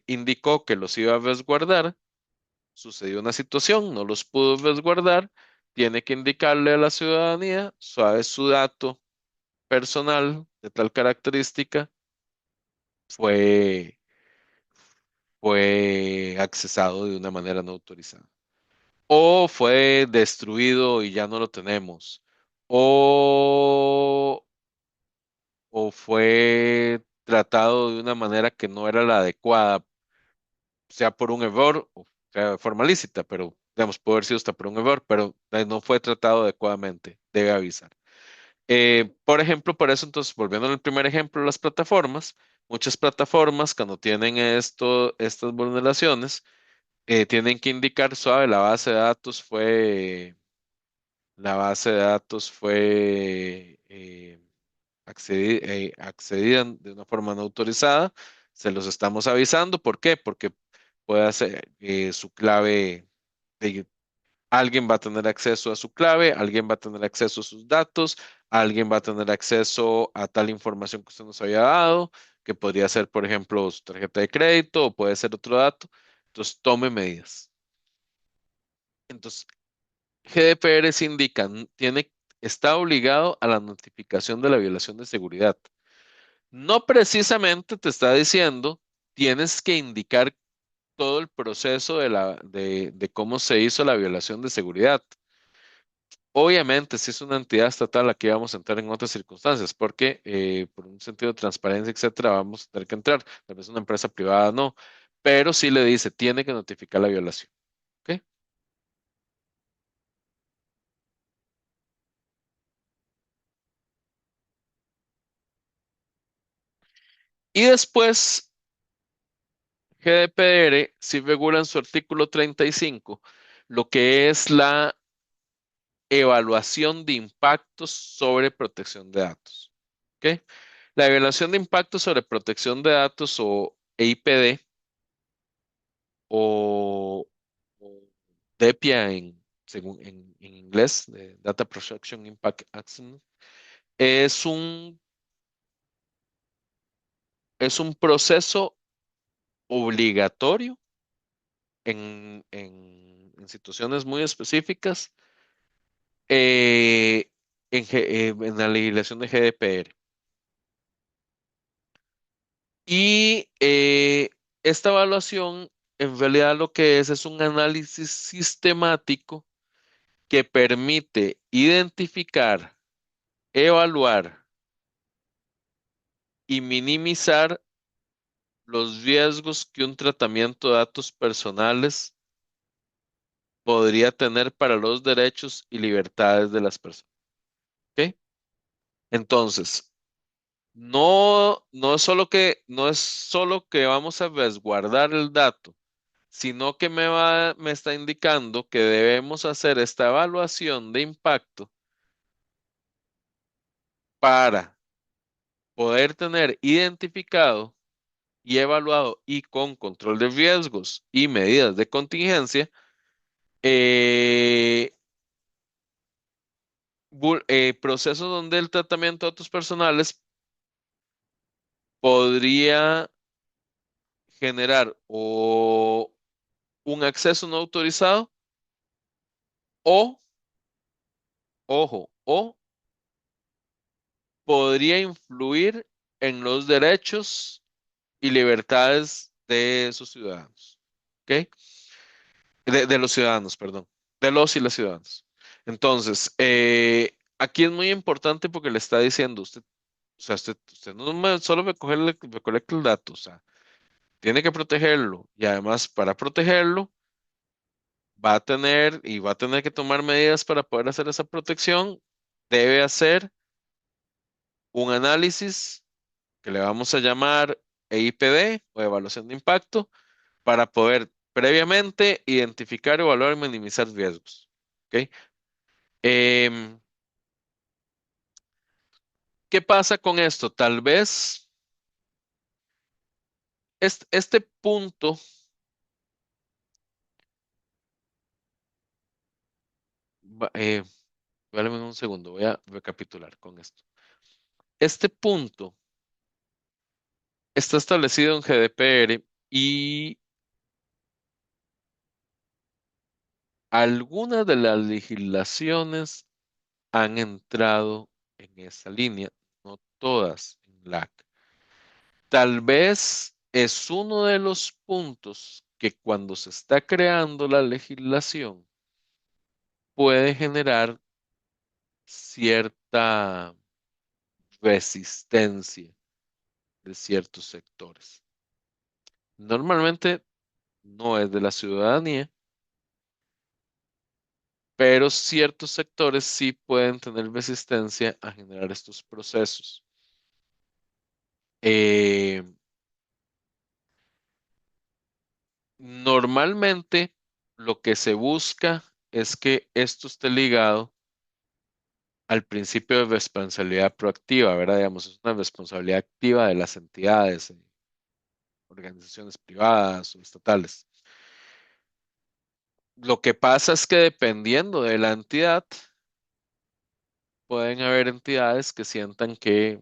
indicó que los iba a resguardar, sucedió una situación, no los pudo resguardar, tiene que indicarle a la ciudadanía, sabe su dato personal de tal característica, fue, fue accesado de una manera no autorizada. O fue destruido y ya no lo tenemos. O, o fue tratado de una manera que no era la adecuada, sea por un error o sea de forma lícita, pero digamos, puede haber sido hasta por un error, pero no fue tratado adecuadamente, debe avisar. Por ejemplo, por eso entonces, volviendo al primer ejemplo, las plataformas, muchas plataformas cuando tienen estas vulneraciones, tienen que indicar suave, la base de datos fue accedida de una forma no autorizada, se los estamos avisando. ¿Por qué? Porque puede ser su clave, de- alguien va a tener acceso a su clave, alguien va a tener acceso a sus datos, alguien va a tener acceso a tal información que usted nos había dado, que podría ser, por ejemplo, su tarjeta de crédito o puede ser otro dato. Entonces, tome medidas. Entonces, GDPR se indica, está obligado a la notificación de la violación de seguridad. No precisamente te está diciendo, tienes que indicar todo el proceso de cómo se hizo la violación de seguridad. Obviamente, si es una entidad estatal, aquí vamos a entrar en otras circunstancias, porque por un sentido de transparencia, etcétera, vamos a tener que entrar. Tal vez una empresa privada no, pero sí le dice, tiene que notificar la violación. ¿Ok? Y después, GDPR sí regula en su artículo 35 lo que es la evaluación de impactos sobre protección de datos. ¿Ok? La evaluación de impactos sobre protección de datos o EIPD o, o DEPIA en inglés, de Data Protection Impact Assessment, es un, es un proceso obligatorio en situaciones muy específicas en la legislación de GDPR. Y esta evaluación en realidad lo que es un análisis sistemático que permite identificar, evaluar y minimizar los riesgos que un tratamiento de datos personales podría tener para los derechos y libertades de las personas. ¿Ok? Entonces, no es solo que vamos a resguardar el dato, sino que me está indicando que debemos hacer esta evaluación de impacto para poder tener identificado y evaluado y con control de riesgos y medidas de contingencia, eh, procesos donde el tratamiento de datos personales podría generar o un acceso no autorizado o, ojo, o podría influir en los derechos y libertades de sus ciudadanos. ¿Ok? De los ciudadanos, perdón. De los y las ciudadanos. Entonces, aquí es muy importante porque le está diciendo usted, o sea, usted no solo recolecta el dato, o sea, tiene que protegerlo y además para protegerlo va a tener que tomar medidas para poder hacer esa protección. Debe hacer un análisis que le vamos a llamar EIPD o evaluación de impacto para poder previamente identificar, evaluar y minimizar riesgos. ¿Ok? Em, ¿Qué pasa con esto? Tal vez este punto, váleme un segundo, voy a recapitular con esto. Este punto está establecido en GDPR y algunas de las legislaciones han entrado en esa línea, no todas en LAC. Tal vez es uno de los puntos que cuando se está creando la legislación puede generar cierta resistencia de ciertos sectores. Normalmente no es de la ciudadanía, pero ciertos sectores sí pueden tener resistencia a generar estos procesos. Eh, Normalmente lo que se busca es que esto esté ligado al principio de responsabilidad proactiva, ¿verdad? Digamos, es una responsabilidad activa de las entidades, organizaciones privadas o estatales. Lo que pasa es que dependiendo de la entidad, pueden haber entidades que sientan que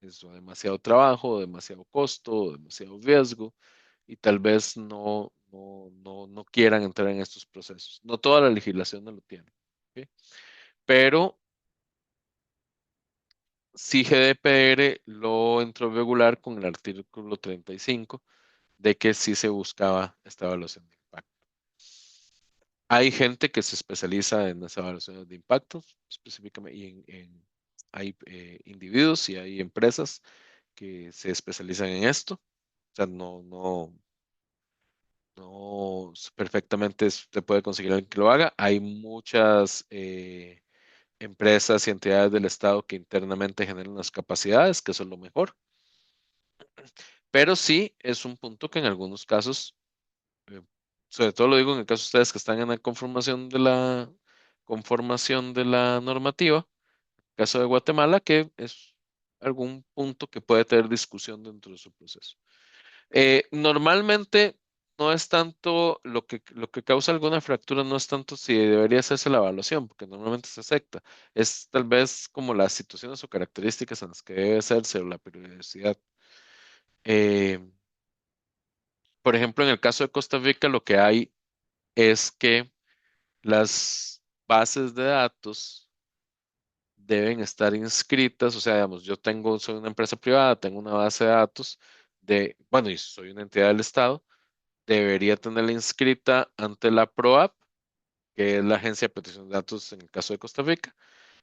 es demasiado trabajo, demasiado costo, demasiado riesgo y tal vez no quieran entrar en estos procesos. No toda la legislación no lo tiene, ¿ok? Pero sí GDPR lo entró a regular con el artículo 35 de que sí se buscaba esta evaluación de impacto. Hay gente que se especializa en las evaluaciones de impacto, específicamente, hay individuos y hay empresas que se especializan en esto. O sea, perfectamente se puede conseguir alguien que lo haga. Hay muchas empresas y entidades del Estado que internamente generan las capacidades, que eso es lo mejor. pero sí es un punto que en algunos casos, eh, sobre todo lo digo en el caso de ustedes que están en la conformación de la normativa, caso de Guatemala, que es algún punto que puede tener discusión dentro de su proceso. Normalmente no es tanto lo que causa alguna fractura, no es tanto si debería hacerse la evaluación, porque normalmente se acepta. Es tal vez como las situaciones o características en las que debe hacerse o la periodicidad. Eh, por ejemplo, en el caso de Costa Rica, lo que hay es que las bases de datos deben estar inscritas, o sea, digamos, soy una empresa privada, tengo una base de datos bueno, y soy una entidad del Estado, debería tenerla inscrita ante la PROAP, que es la Agencia de Protección de Datos en el caso de Costa Rica,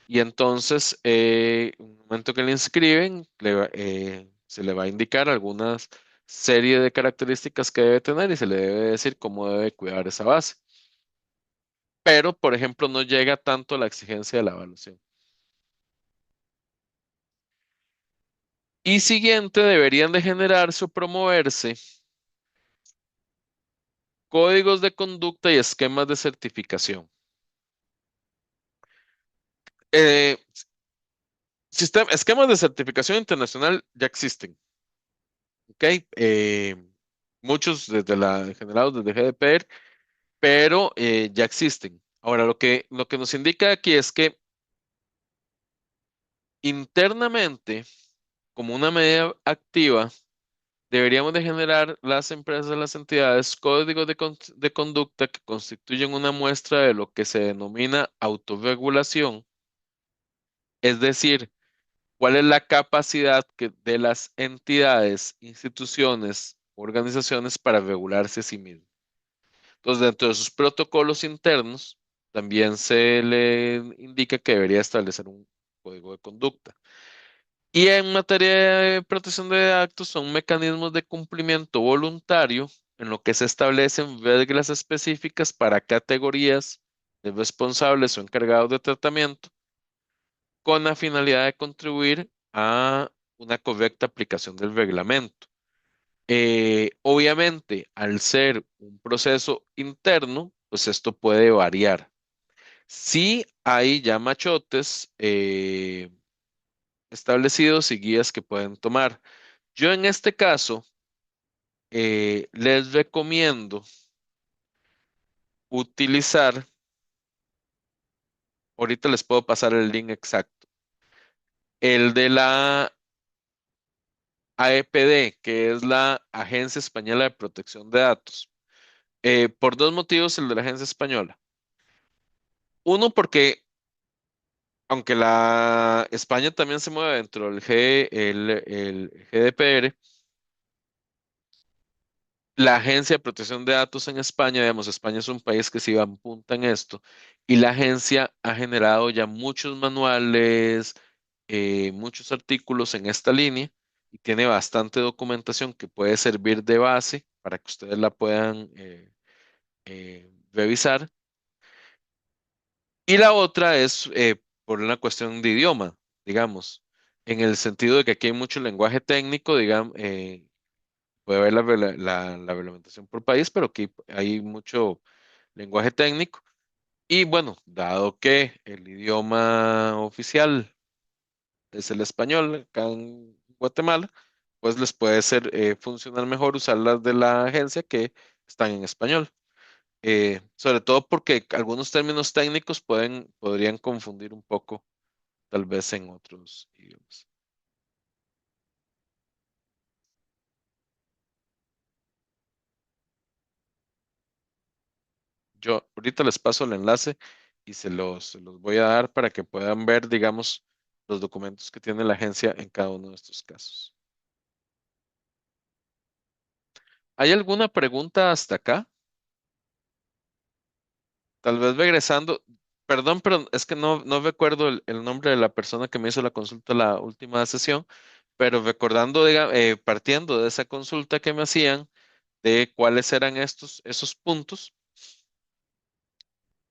y entonces, en el momento que le inscriben, se le va a indicar algunas serie de características que debe tener y se le debe decir cómo debe cuidar esa base. Pero, por ejemplo, no llega tanto a la exigencia de la evaluación. Y siguiente, deberían de generarse o promoverse códigos de conducta y esquemas de certificación. Eh, esquemas de certificación internacional ya existen, ¿ok? Muchos generados desde GDPR, pero ya existen. Ahora, lo que nos indica aquí es que internamente, como una medida activa, deberíamos de generar las empresas, las entidades, códigos de conducta que constituyen una muestra de lo que se denomina autorregulación, es decir, cuál es la capacidad de las entidades, instituciones, organizaciones para regularse a sí mismas. Entonces, dentro de sus protocolos internos, también se le indica que debería establecer un código de conducta. Y en materia de protección de datos son mecanismos de cumplimiento voluntario en lo que se establecen reglas específicas para categorías de responsables o encargados de tratamiento con la finalidad de contribuir a una correcta aplicación del reglamento. Obviamente, al ser un proceso interno, pues esto puede variar. Sí hay ya machotes establecidos y guías que pueden tomar. Yo en este caso les recomiendo utilizar, ahorita les puedo pasar el link exacto, el de la AEPD, que es la Agencia Española de Protección de Datos. Por dos motivos el de la Agencia Española. Uno, porque aunque la España también se mueve dentro del el GDPR, la Agencia de Protección de Datos en España, digamos, España es un país que se iba en punta en esto, y la agencia ha generado ya muchos manuales, muchos artículos en esta línea, y tiene bastante documentación que puede servir de base para que ustedes la puedan revisar. Y la otra es por una cuestión de idioma, digamos, en el sentido de que aquí hay mucho lenguaje técnico, digamos, puede haber la reglamentación por país, pero aquí hay mucho lenguaje técnico. Y bueno, dado que el idioma oficial es el español acá en Guatemala, pues les puede ser funcionar mejor usar las de la agencia que están en español. Sobre todo porque algunos términos técnicos podrían confundir un poco, tal vez en otros idiomas. Yo ahorita les paso el enlace y se los voy a dar para que puedan ver, digamos, los documentos que tiene la agencia en cada uno de estos casos. ¿Hay alguna pregunta hasta acá? Tal vez regresando, perdón, pero es que no recuerdo el nombre de la persona que me hizo la consulta la última sesión, pero recordando, partiendo de esa consulta que me hacían, de cuáles eran esos puntos,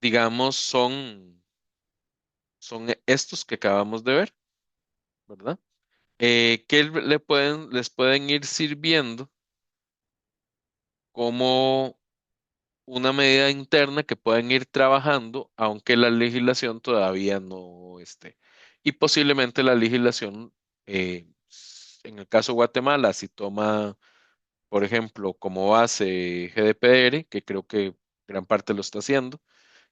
digamos, son estos que acabamos de ver, ¿verdad? que les pueden ir sirviendo como una medida interna que pueden ir trabajando, aunque la legislación todavía no esté. Y posiblemente la legislación, en el caso de Guatemala, si toma, por ejemplo, como base GDPR, que creo que gran parte lo está haciendo,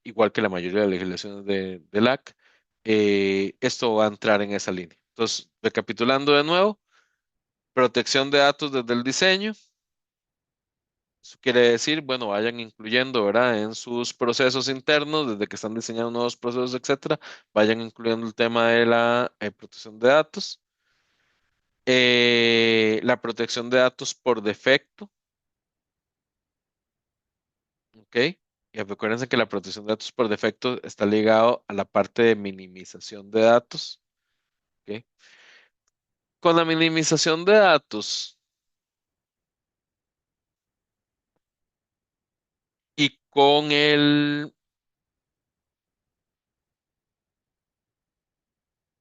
igual que la mayoría de las legislaciones de LAC, esto va a entrar en esa línea. Entonces, recapitulando de nuevo, protección de datos desde el diseño. Eso quiere decir, bueno, vayan incluyendo, ¿verdad? En sus procesos internos, desde que están diseñando nuevos procesos, etcétera, vayan incluyendo el tema de la protección de datos. La protección de datos por defecto, ¿ok? Y recuérdense que la protección de datos por defecto está ligado a la parte de minimización de datos, ¿ok? Con la minimización de datos y con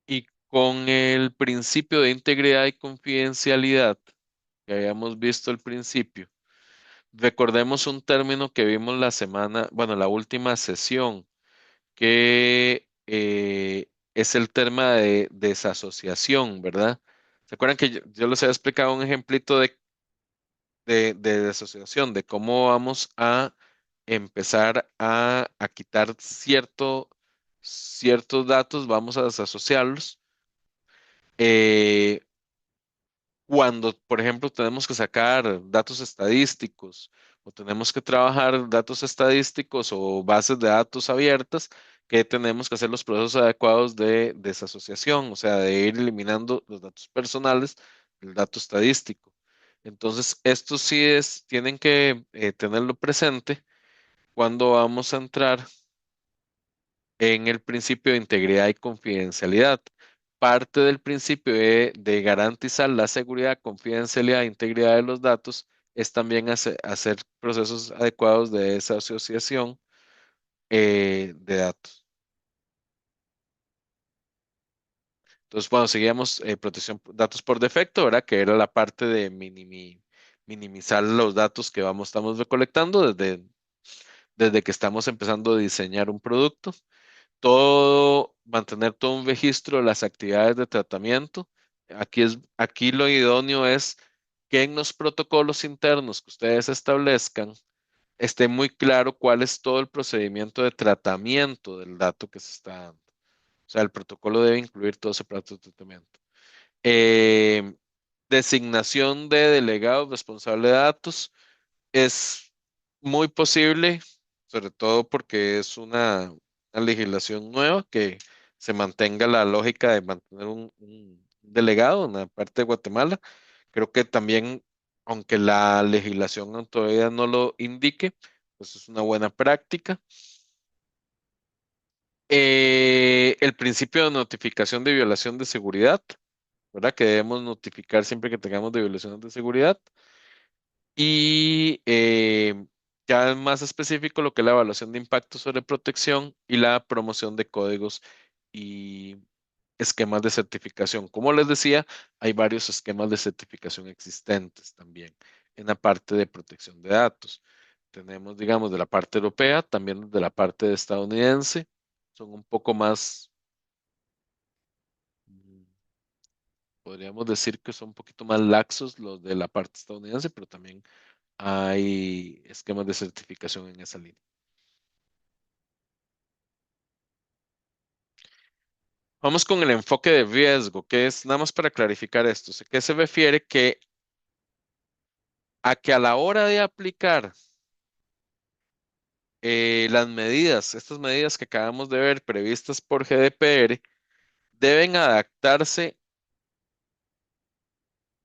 y con el principio de integridad y confidencialidad que habíamos visto al principio. Recordemos un término que vimos la semana, bueno, la última sesión, que es el tema de desasociación, ¿verdad? ¿Se acuerdan que yo les había explicado un ejemplito de desasociación, de cómo vamos a empezar a quitar ciertos datos, vamos a desasociarlos? Eh, Cuando, por ejemplo, tenemos que sacar datos estadísticos o tenemos que trabajar datos estadísticos o bases de datos abiertas, que tenemos que hacer los procesos adecuados de desasociación, o sea, de ir eliminando los datos personales del dato estadístico. Entonces, esto sí tienen que tenerlo presente cuando vamos a entrar en el principio de integridad y confidencialidad. Parte del principio de garantizar la seguridad, confidencialidad e integridad de los datos es también hacer procesos adecuados de esa asociación de datos. Entonces, bueno, seguíamos protección de datos por defecto, ¿verdad? Que era la parte de minimizar los datos que estamos recolectando desde que estamos empezando a diseñar un producto. Mantener todo un registro de las actividades de tratamiento. Aquí lo idóneo es que en los protocolos internos que ustedes establezcan esté muy claro cuál es todo el procedimiento de tratamiento del dato que se está dando. O sea, el protocolo debe incluir todo ese plato de tratamiento. Eh, Designación de delegado responsable de datos. Es muy posible, sobre todo porque es una legislación nueva, que se mantenga la lógica de mantener un delegado en la parte de Guatemala. Creo que también, aunque la legislación todavía no lo indique, pues es una buena práctica. El principio de notificación de violación de seguridad, ¿verdad? Que debemos notificar siempre que tengamos de violaciones de seguridad. Y ya más específico, lo que es la evaluación de impacto sobre protección y la promoción de códigos y esquemas de certificación. Como les decía, hay varios esquemas de certificación existentes también en la parte de protección de datos. Tenemos, digamos, de la parte europea, también de la parte estadounidense. Son un poco más, mm, podríamos decir que son un poquito más laxos los de la parte estadounidense, pero también hay esquemas de certificación en esa línea. Vamos con el enfoque de riesgo, que es nada más para clarificar esto. ¿Qué se refiere? Que a la hora de aplicar las medidas, estas medidas que acabamos de ver previstas por GDPR, deben adaptarse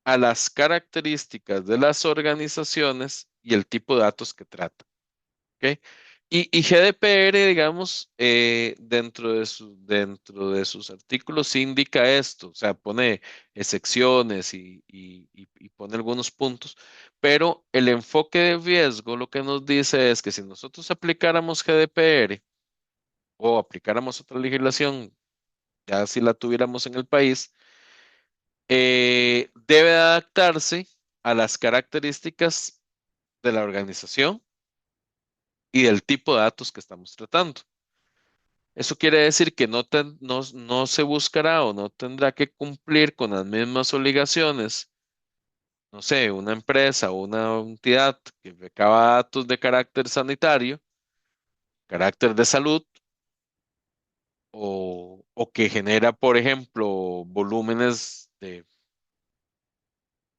a las características de las organizaciones y el tipo de datos que tratan. ¿Ok? Y GDPR, digamos, dentro de sus artículos sí indica esto, o sea, pone excepciones y pone algunos puntos, pero el enfoque de riesgo lo que nos dice es que si nosotros aplicáramos GDPR o aplicáramos otra legislación, ya si la tuviéramos en el país, debe adaptarse a las características de la organización y del tipo de datos que estamos tratando. Eso quiere decir que no se buscará o no tendrá que cumplir con las mismas obligaciones, no sé, una empresa o una entidad que recaba datos de carácter sanitario, carácter de salud, o que genera, por ejemplo, volúmenes de,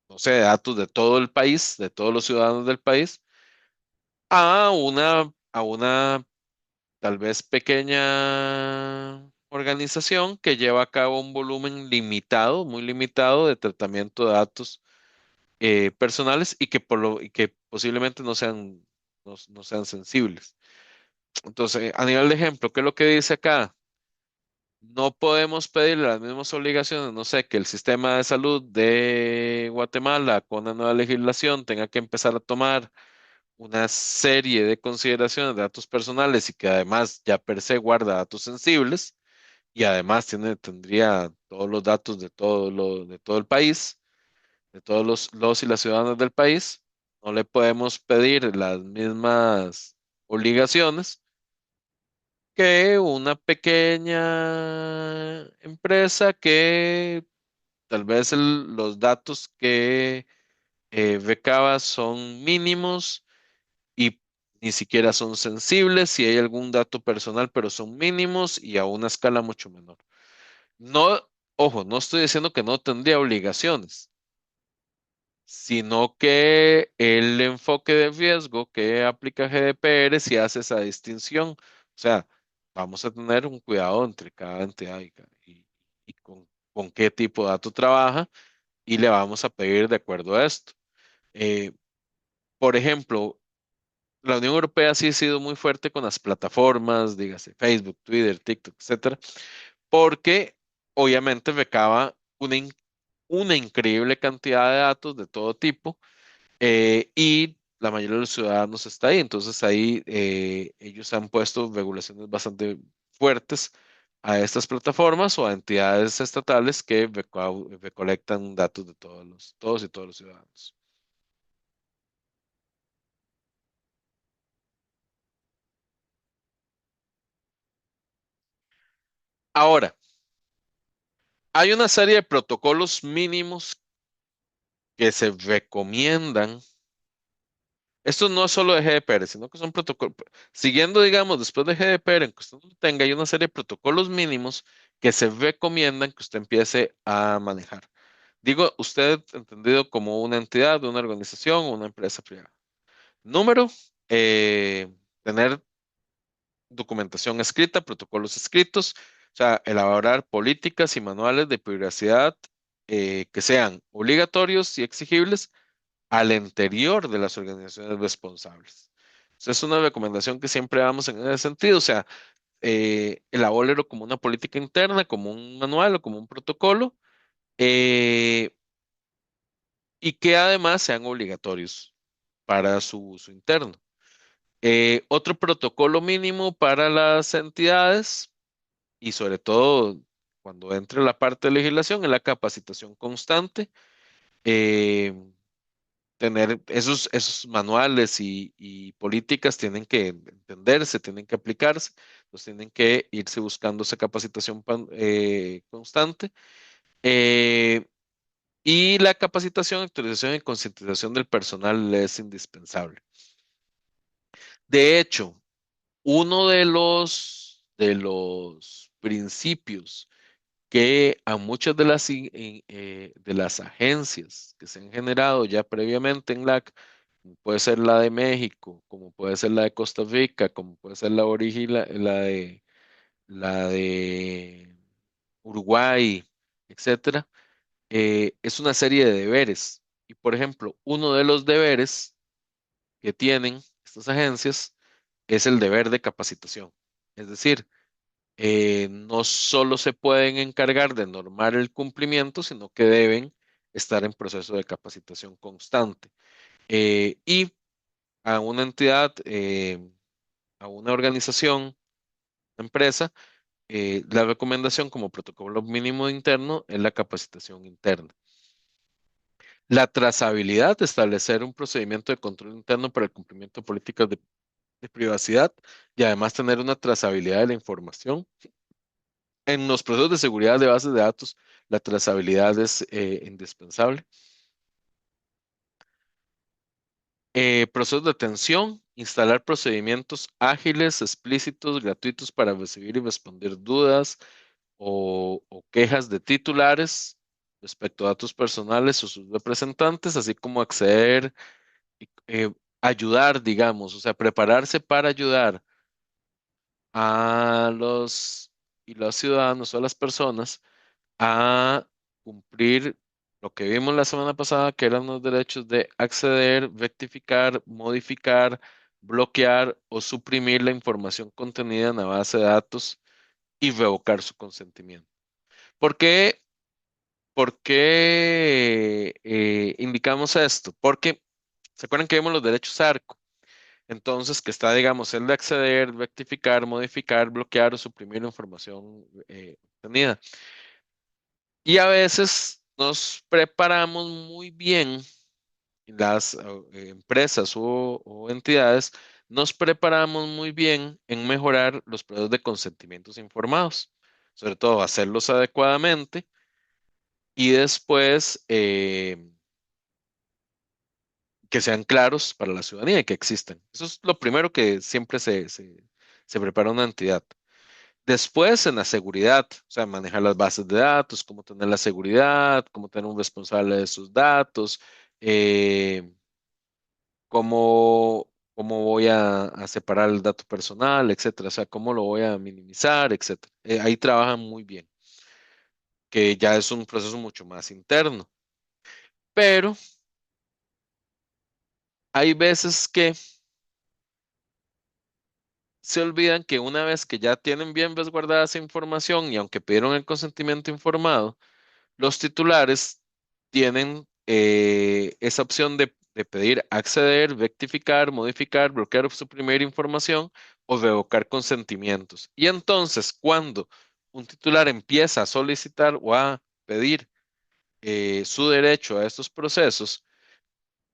no sé, de datos de todo el país, de todos los ciudadanos del país, a una tal vez pequeña organización que lleva a cabo un volumen limitado, muy limitado de tratamiento de datos personales y que posiblemente no sean sensibles. Entonces, a nivel de ejemplo, ¿qué es lo que dice acá? No podemos pedirle las mismas obligaciones, no sé, que el sistema de salud de Guatemala con la nueva legislación tenga que empezar a tomar una serie de consideraciones de datos personales y que además ya per se guarda datos sensibles y además tendría todos los datos de todo el país, de todos los y las ciudadanas del país. No le podemos pedir las mismas obligaciones que una pequeña empresa que tal vez los datos que recaba son mínimos y ni siquiera son sensibles si hay algún dato personal, pero son mínimos y a una escala mucho menor. No, ojo, no estoy diciendo que no tendría obligaciones, sino que el enfoque de riesgo que aplica GDPR si hace esa distinción. O sea, vamos a tener un cuidado entre cada entidad y con qué tipo de dato trabaja y le vamos a pedir de acuerdo a esto. Eh, por ejemplo, la Unión Europea sí ha sido muy fuerte con las plataformas, dígase Facebook, Twitter, TikTok, etcétera, porque obviamente recaba una increíble cantidad de datos de todo tipo y la mayoría de los ciudadanos está ahí. Entonces ahí ellos han puesto regulaciones bastante fuertes a estas plataformas o a entidades estatales que recolectan datos de todos y todos los ciudadanos. Ahora, hay una serie de protocolos mínimos que se recomiendan. Esto no es solo de GDPR, sino que son protocolos. Siguiendo, digamos, después de GDPR, en que usted lo tenga, hay una serie de protocolos mínimos que se recomiendan que usted empiece a manejar. Digo, usted entendido como una entidad, una organización o una empresa privada. Número, tener documentación escrita, protocolos escritos, o sea, elaborar políticas y manuales de privacidad que sean obligatorios y exigibles al interior de las organizaciones responsables. Esa es una recomendación que siempre damos en ese sentido, o sea, elabórelo como una política interna, como un manual o como un protocolo, eh, y que además sean obligatorios para su uso interno. Otro protocolo mínimo para las entidades y sobre todo cuando entre la parte de legislación es la capacitación constante. eh, Tener esos manuales y políticas tienen que entenderse, tienen que aplicarse, pues tienen que irse buscando esa capacitación constante. Eh, y la capacitación, actualización y concientización del personal es indispensable. De hecho, uno de los principios que a muchas de las agencias que se han generado ya previamente en LAC, como puede ser la de México, como puede ser la de Costa Rica, como puede ser la de Uruguay, etcétera, es una serie de deberes. Y por ejemplo, uno de los deberes que tienen estas agencias es el deber de capacitación. Es decir, no solo se pueden encargar de normar el cumplimiento, sino que deben estar en proceso de capacitación constante. Y a una entidad, a una organización, empresa, la recomendación como protocolo mínimo interno es la capacitación interna. La trazabilidad, establecer un procedimiento de control interno para el cumplimiento de políticas de privacidad y además tener una trazabilidad de la información. En los procesos de seguridad de bases de datos, la trazabilidad es indispensable. Procesos de atención, instalar procedimientos ágiles, explícitos, gratuitos para recibir y responder dudas o quejas de titulares respecto a datos personales o sus representantes, así como acceder, ayudar, digamos, o sea, prepararse para ayudar a los y los ciudadanos o a las personas a cumplir lo que vimos la semana pasada, que eran los derechos de acceder, rectificar, modificar, bloquear o suprimir la información contenida en la base de datos y revocar su consentimiento. ¿Por qué, por qué indicamos esto? Porque, ¿se acuerdan que vimos los derechos ARCO? Entonces, que está, digamos, el de acceder, rectificar, modificar, bloquear o suprimir la información obtenida. Y a veces nos preparamos muy bien, las empresas o entidades, nos preparamos muy bien en mejorar los procesos de consentimientos informados, sobre todo hacerlos adecuadamente y después que sean claros para la ciudadanía y que existan. Eso es lo primero que siempre se prepara una entidad. Después, en la seguridad, o sea, manejar las bases de datos, cómo tener la seguridad, cómo tener un responsable de sus datos, eh, cómo voy a separar el dato personal, etcétera. O sea, cómo lo voy a minimizar, etcétera. Ahí trabajan muy bien, que ya es un proceso mucho más interno. Pero hay veces que se olvidan que una vez que ya tienen bien resguardada esa información y aunque pidieron el consentimiento informado, los titulares tienen esa opción de pedir acceder, rectificar, modificar, bloquear o suprimir información o revocar consentimientos. Y entonces, cuando un titular empieza a solicitar o a pedir su derecho a estos procesos,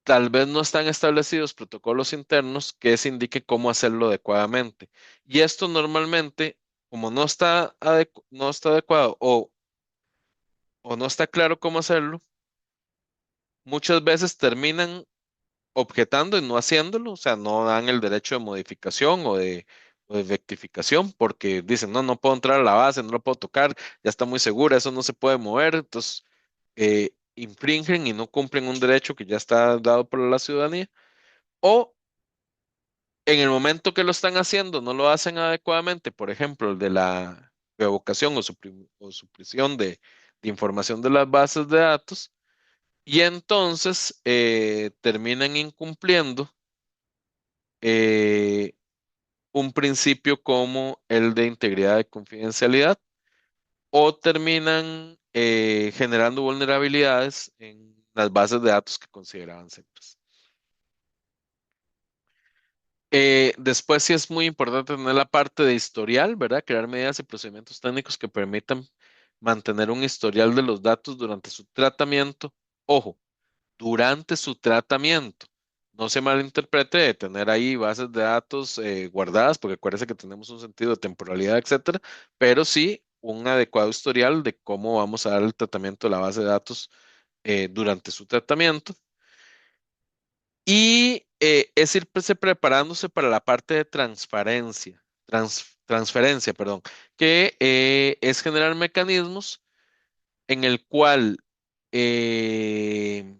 tal vez no están establecidos protocolos internos que se indique cómo hacerlo adecuadamente. Y esto normalmente, como no está adecuado o no está claro cómo hacerlo, muchas veces terminan objetando y no haciéndolo, o sea, no dan el derecho de modificación o de rectificación porque dicen, no, no puedo entrar a la base, no lo puedo tocar, ya está muy segura, eso no se puede mover, entonces infringen y no cumplen un derecho que ya está dado por la ciudadanía, o en el momento que lo están haciendo no lo hacen adecuadamente, por ejemplo, el de la revocación o supresión de información de las bases de datos, y entonces terminan incumpliendo eh, un principio como el de integridad y confidencialidad o terminan generando vulnerabilidades en las bases de datos que consideraban seguras. Después sí es muy importante tener la parte de historial, ¿verdad? Crear medidas y procedimientos técnicos que permitan mantener un historial de los datos durante su tratamiento. Ojo, durante su tratamiento. No se malinterprete de tener ahí bases de datos guardadas, porque acuérdese que tenemos un sentido de temporalidad, etcétera, pero sí un adecuado historial de cómo vamos a dar el tratamiento de la base de datos durante su tratamiento. Y es irse preparándose para la parte de transferencia, perdón, que es generar mecanismos en el cual eh,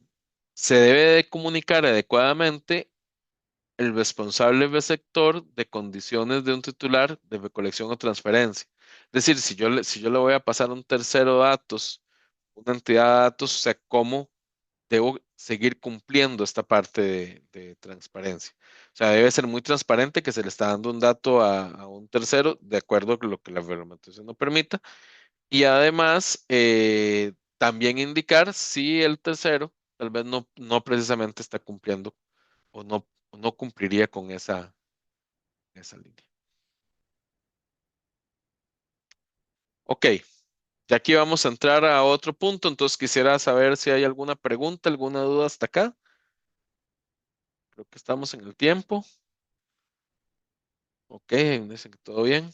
se debe de comunicar adecuadamente el responsable receptor de condiciones de un titular de recolección o transferencia. Es decir, si yo le voy a pasar a un tercero datos, una entidad de datos, o sea, cómo debo seguir cumpliendo esta parte de transparencia. O sea, debe ser muy transparente que se le está dando un dato a un tercero de acuerdo con lo que la reglamentación no permita y además, también indicar si el tercero tal vez no precisamente está cumpliendo o no cumpliría con esa línea. Ok, ya aquí vamos a entrar a otro punto, entonces quisiera saber si hay alguna pregunta, alguna duda hasta acá. Creo que estamos en el tiempo. Ok, dice que todo bien.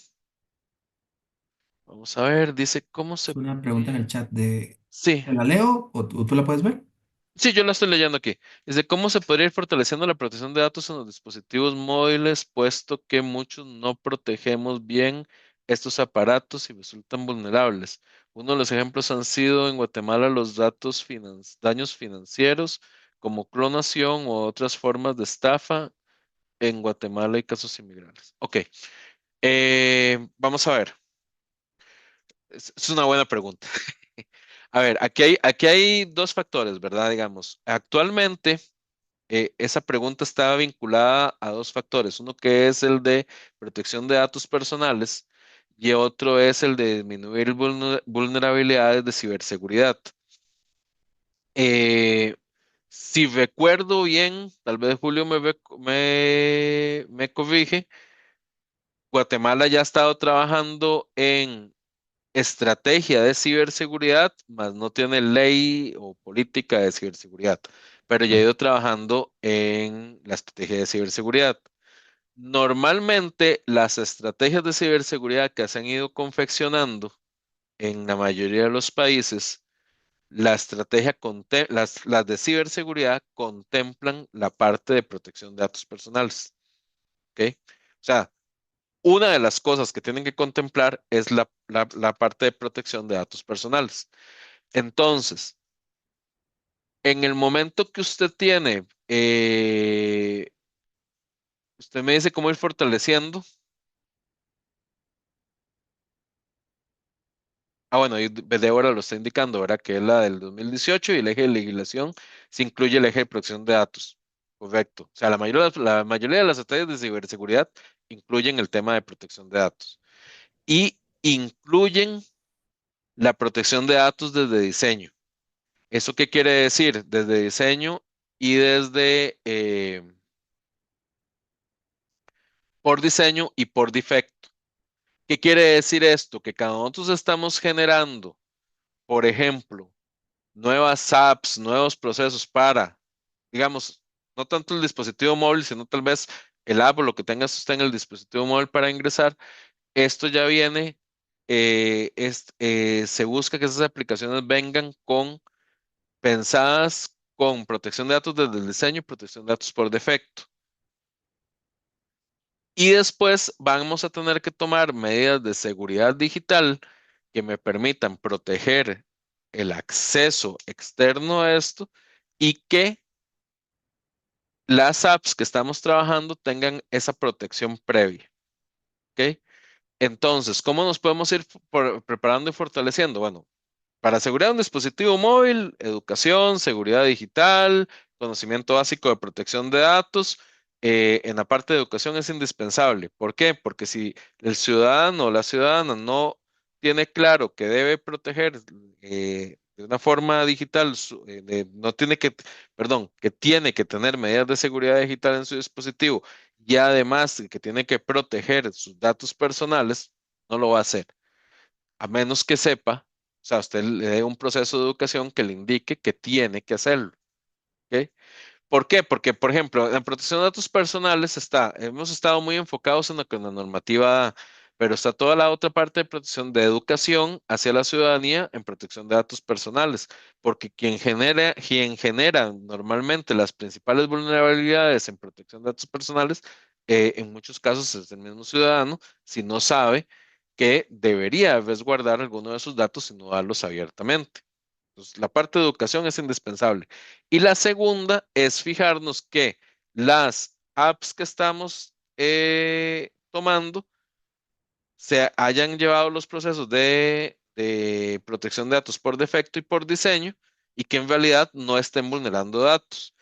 Vamos a ver, dice cómo se... Es una pregunta en el chat de... Sí, ¿Te la leo o tú la puedes ver? sí, yo la estoy leyendo aquí. Dice cómo se podría ir fortaleciendo la protección de datos en los dispositivos móviles, puesto que muchos no protegemos bien estos aparatos y resultan vulnerables. Uno de los ejemplos han sido en Guatemala los daños financieros, como clonación o otras formas de estafa. En Guatemala hay casos similares. Ok, vamos a ver. Es una buena pregunta. A ver, aquí hay dos factores, ¿verdad? Digamos, actualmente esa pregunta está vinculada a dos factores. Uno que es el de protección de datos personales y otro es el de disminuir vulnerabilidades de ciberseguridad. Eh, si recuerdo bien, tal vez Julio me corrige, Guatemala ya ha estado trabajando en estrategia de ciberseguridad, más no tiene ley o política de ciberseguridad, pero ya ha ido Correcto. trabajando en la estrategia de ciberseguridad. Normalmente, las estrategias de ciberseguridad que se han ido confeccionando en la mayoría de los países, las de ciberseguridad contemplan la parte de protección de datos personales, ¿ok? O sea, una de las cosas que tienen que contemplar es la parte de protección de datos personales. Entonces, en el momento que usted tiene, usted me dice cómo ir fortaleciendo. Ah, bueno, y Débora lo está indicando, ¿verdad? Que es la del 2018 y el eje de legislación se incluye el eje de protección de datos. Correcto. O sea, la mayoría de las estrategias de ciberseguridad incluyen el tema de protección de datos y incluyen la protección de datos desde diseño. ¿Eso qué quiere decir? Desde diseño y desde por diseño y por defecto. ¿Qué quiere decir esto? Que cada nosotros estamos generando, por ejemplo, nuevas apps, nuevos procesos para, digamos, no tanto el dispositivo móvil, sino tal vez el app o lo que tengas usted en el dispositivo móvil para ingresar. Esto ya viene, se busca que esas aplicaciones vengan pensadas con protección de datos desde el diseño y protección de datos por defecto. Y después vamos a tener que tomar medidas de seguridad digital que me permitan proteger el acceso externo a esto y que las apps que estamos trabajando tengan esa protección previa. ¿Ok? Entonces, ¿cómo nos podemos ir preparando y fortaleciendo? Bueno, para asegurar un dispositivo móvil, educación, seguridad digital, conocimiento básico de protección de datos, en la parte de educación es indispensable. ¿Por qué? Porque si el ciudadano o la ciudadana no tiene claro que debe proteger de una forma digital, no tiene que, perdón, que tiene que tener medidas de seguridad digital en su dispositivo y además que tiene que proteger sus datos personales, no lo va a hacer a menos que sepa, o sea, usted le dé un proceso de educación que le indique que tiene que hacerlo. ¿Ok? ¿Por qué? Porque, por ejemplo, en la protección de datos personales hemos estado muy enfocados en lo que la normativa da, pero está toda la otra parte de protección de educación hacia la ciudadanía en protección de datos personales, porque quien genera normalmente las principales vulnerabilidades en protección de datos personales, en muchos casos es el mismo ciudadano, si no sabe que debería resguardar alguno de sus datos y no darlos abiertamente. Entonces, la parte de educación es indispensable. Y la segunda es fijarnos que las apps que estamos tomando se hayan llevado los procesos de protección de datos por defecto y por diseño y que en realidad no estén vulnerando datos.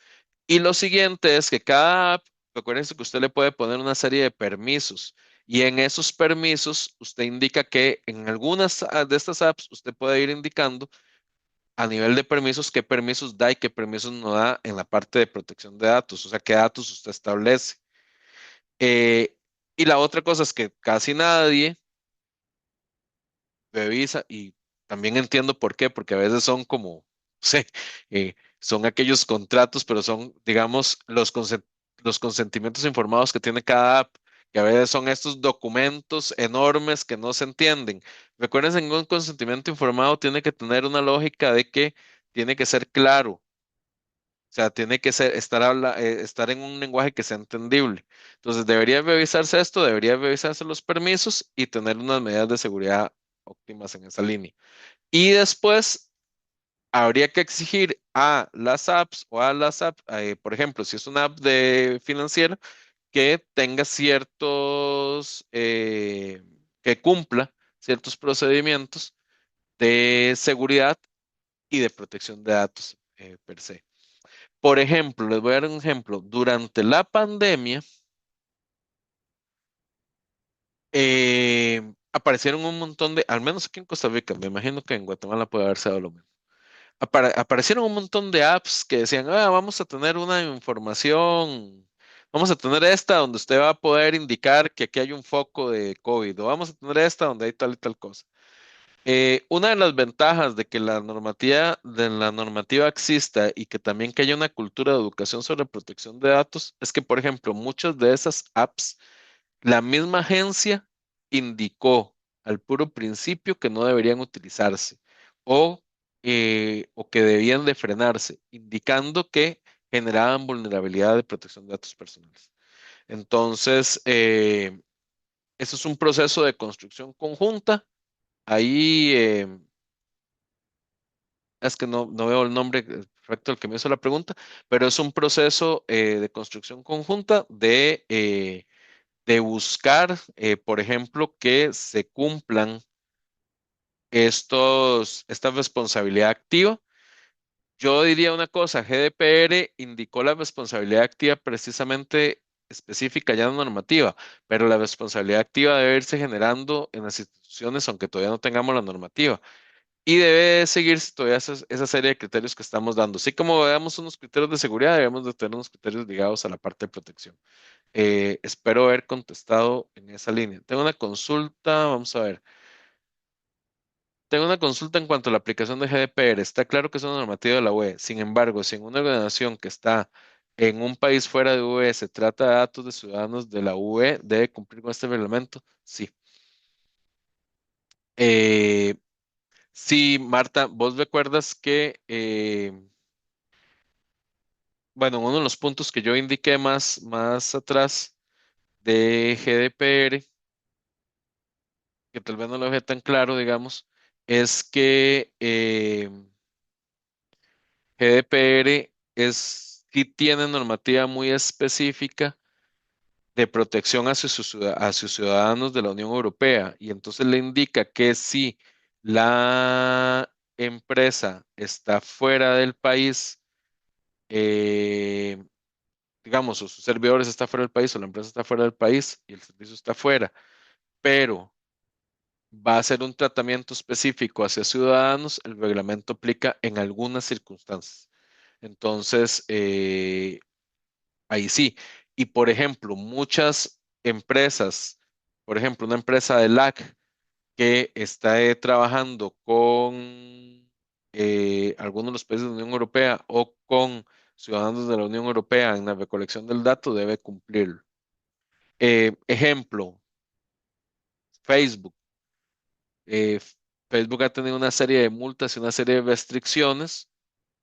Y lo siguiente es que cada app, recuérdense que usted le puede poner una serie de permisos y en esos permisos usted indica que en algunas de estas apps usted puede ir indicando a nivel de permisos, qué permisos da y qué permisos no da en la parte de protección de datos, o sea, qué datos usted establece. Eh, y la otra cosa es que casi nadie revisa y también entiendo por qué, porque a veces son como, no sé, son aquellos contratos, pero son, digamos, los consentimientos informados que tiene cada app, que a veces son estos documentos enormes que no se entienden. Recuerden que un consentimiento informado tiene que tener una lógica de que tiene que ser claro. O sea, tiene que ser, estar en un lenguaje que sea entendible. Entonces, debería revisarse esto, debería revisarse los permisos y tener unas medidas de seguridad óptimas en esa línea. Y después, habría que exigir a las apps o a las apps, por ejemplo, si es una app de financiera, que tenga que cumpla ciertos procedimientos de seguridad y de protección de datos per se. Por ejemplo, les voy a dar un ejemplo. Durante la pandemia, aparecieron un montón al menos aquí en Costa Rica, me imagino que en Guatemala puede haberse dado lo mismo. Aparecieron un montón de apps que decían, vamos a tener una información, vamos a tener esta donde usted va a poder indicar que aquí hay un foco de COVID, o vamos a tener esta donde hay tal y tal cosa. Una de las ventajas de que la normativa exista y que también que haya una cultura de educación sobre protección de datos es que, por ejemplo, muchas de esas apps, la misma agencia indicó al puro principio que no deberían utilizarse o, o que debían de frenarse, indicando que generaban vulnerabilidad de protección de datos personales. Entonces, eso es un proceso de construcción conjunta. Ahí es que no veo el nombre perfecto del que me hizo la pregunta, pero es un proceso de construcción conjunta de buscar, por ejemplo, que se cumplan esta responsabilidad activa. Yo diría una cosa, GDPR indicó la responsabilidad activa precisamente específica ya en la normativa, pero la responsabilidad activa debe irse generando en las instituciones, aunque todavía no tengamos la normativa. Y debe seguirse todavía esa serie de criterios que estamos dando. Así como veamos unos criterios de seguridad, debemos de tener unos criterios ligados a la parte de protección. Espero haber contestado en esa línea. Tengo una consulta, vamos a ver. Tengo una consulta en cuanto a la aplicación de GDPR. Está claro que es una normativa de la UE. Sin embargo, si en una organización que está en un país fuera de UE se trata de datos de ciudadanos de la UE, ¿debe cumplir con este reglamento? Sí. Eh, sí, Marta, vos recuerdas que bueno, uno de los puntos que yo indiqué más atrás de GDPR, que tal vez no lo dejé tan claro, digamos, es que GDPR sí tiene normativa muy específica de protección a sus ciudadanos de la Unión Europea y entonces le indica que si la empresa está fuera del país, eh, digamos, o sus servidores está fuera del país o la empresa está fuera del país y el servicio está fuera, pero va a ser un tratamiento específico hacia ciudadanos, el reglamento aplica en algunas circunstancias. Entonces, ahí sí. Y por ejemplo, muchas empresas, por ejemplo, una empresa de LAC que está trabajando con algunos de los países de la Unión Europea o con ciudadanos de la Unión Europea en la recolección del dato, debe cumplirlo. Ejemplo, Facebook. Eh, Facebook ha tenido una serie de multas y una serie de restricciones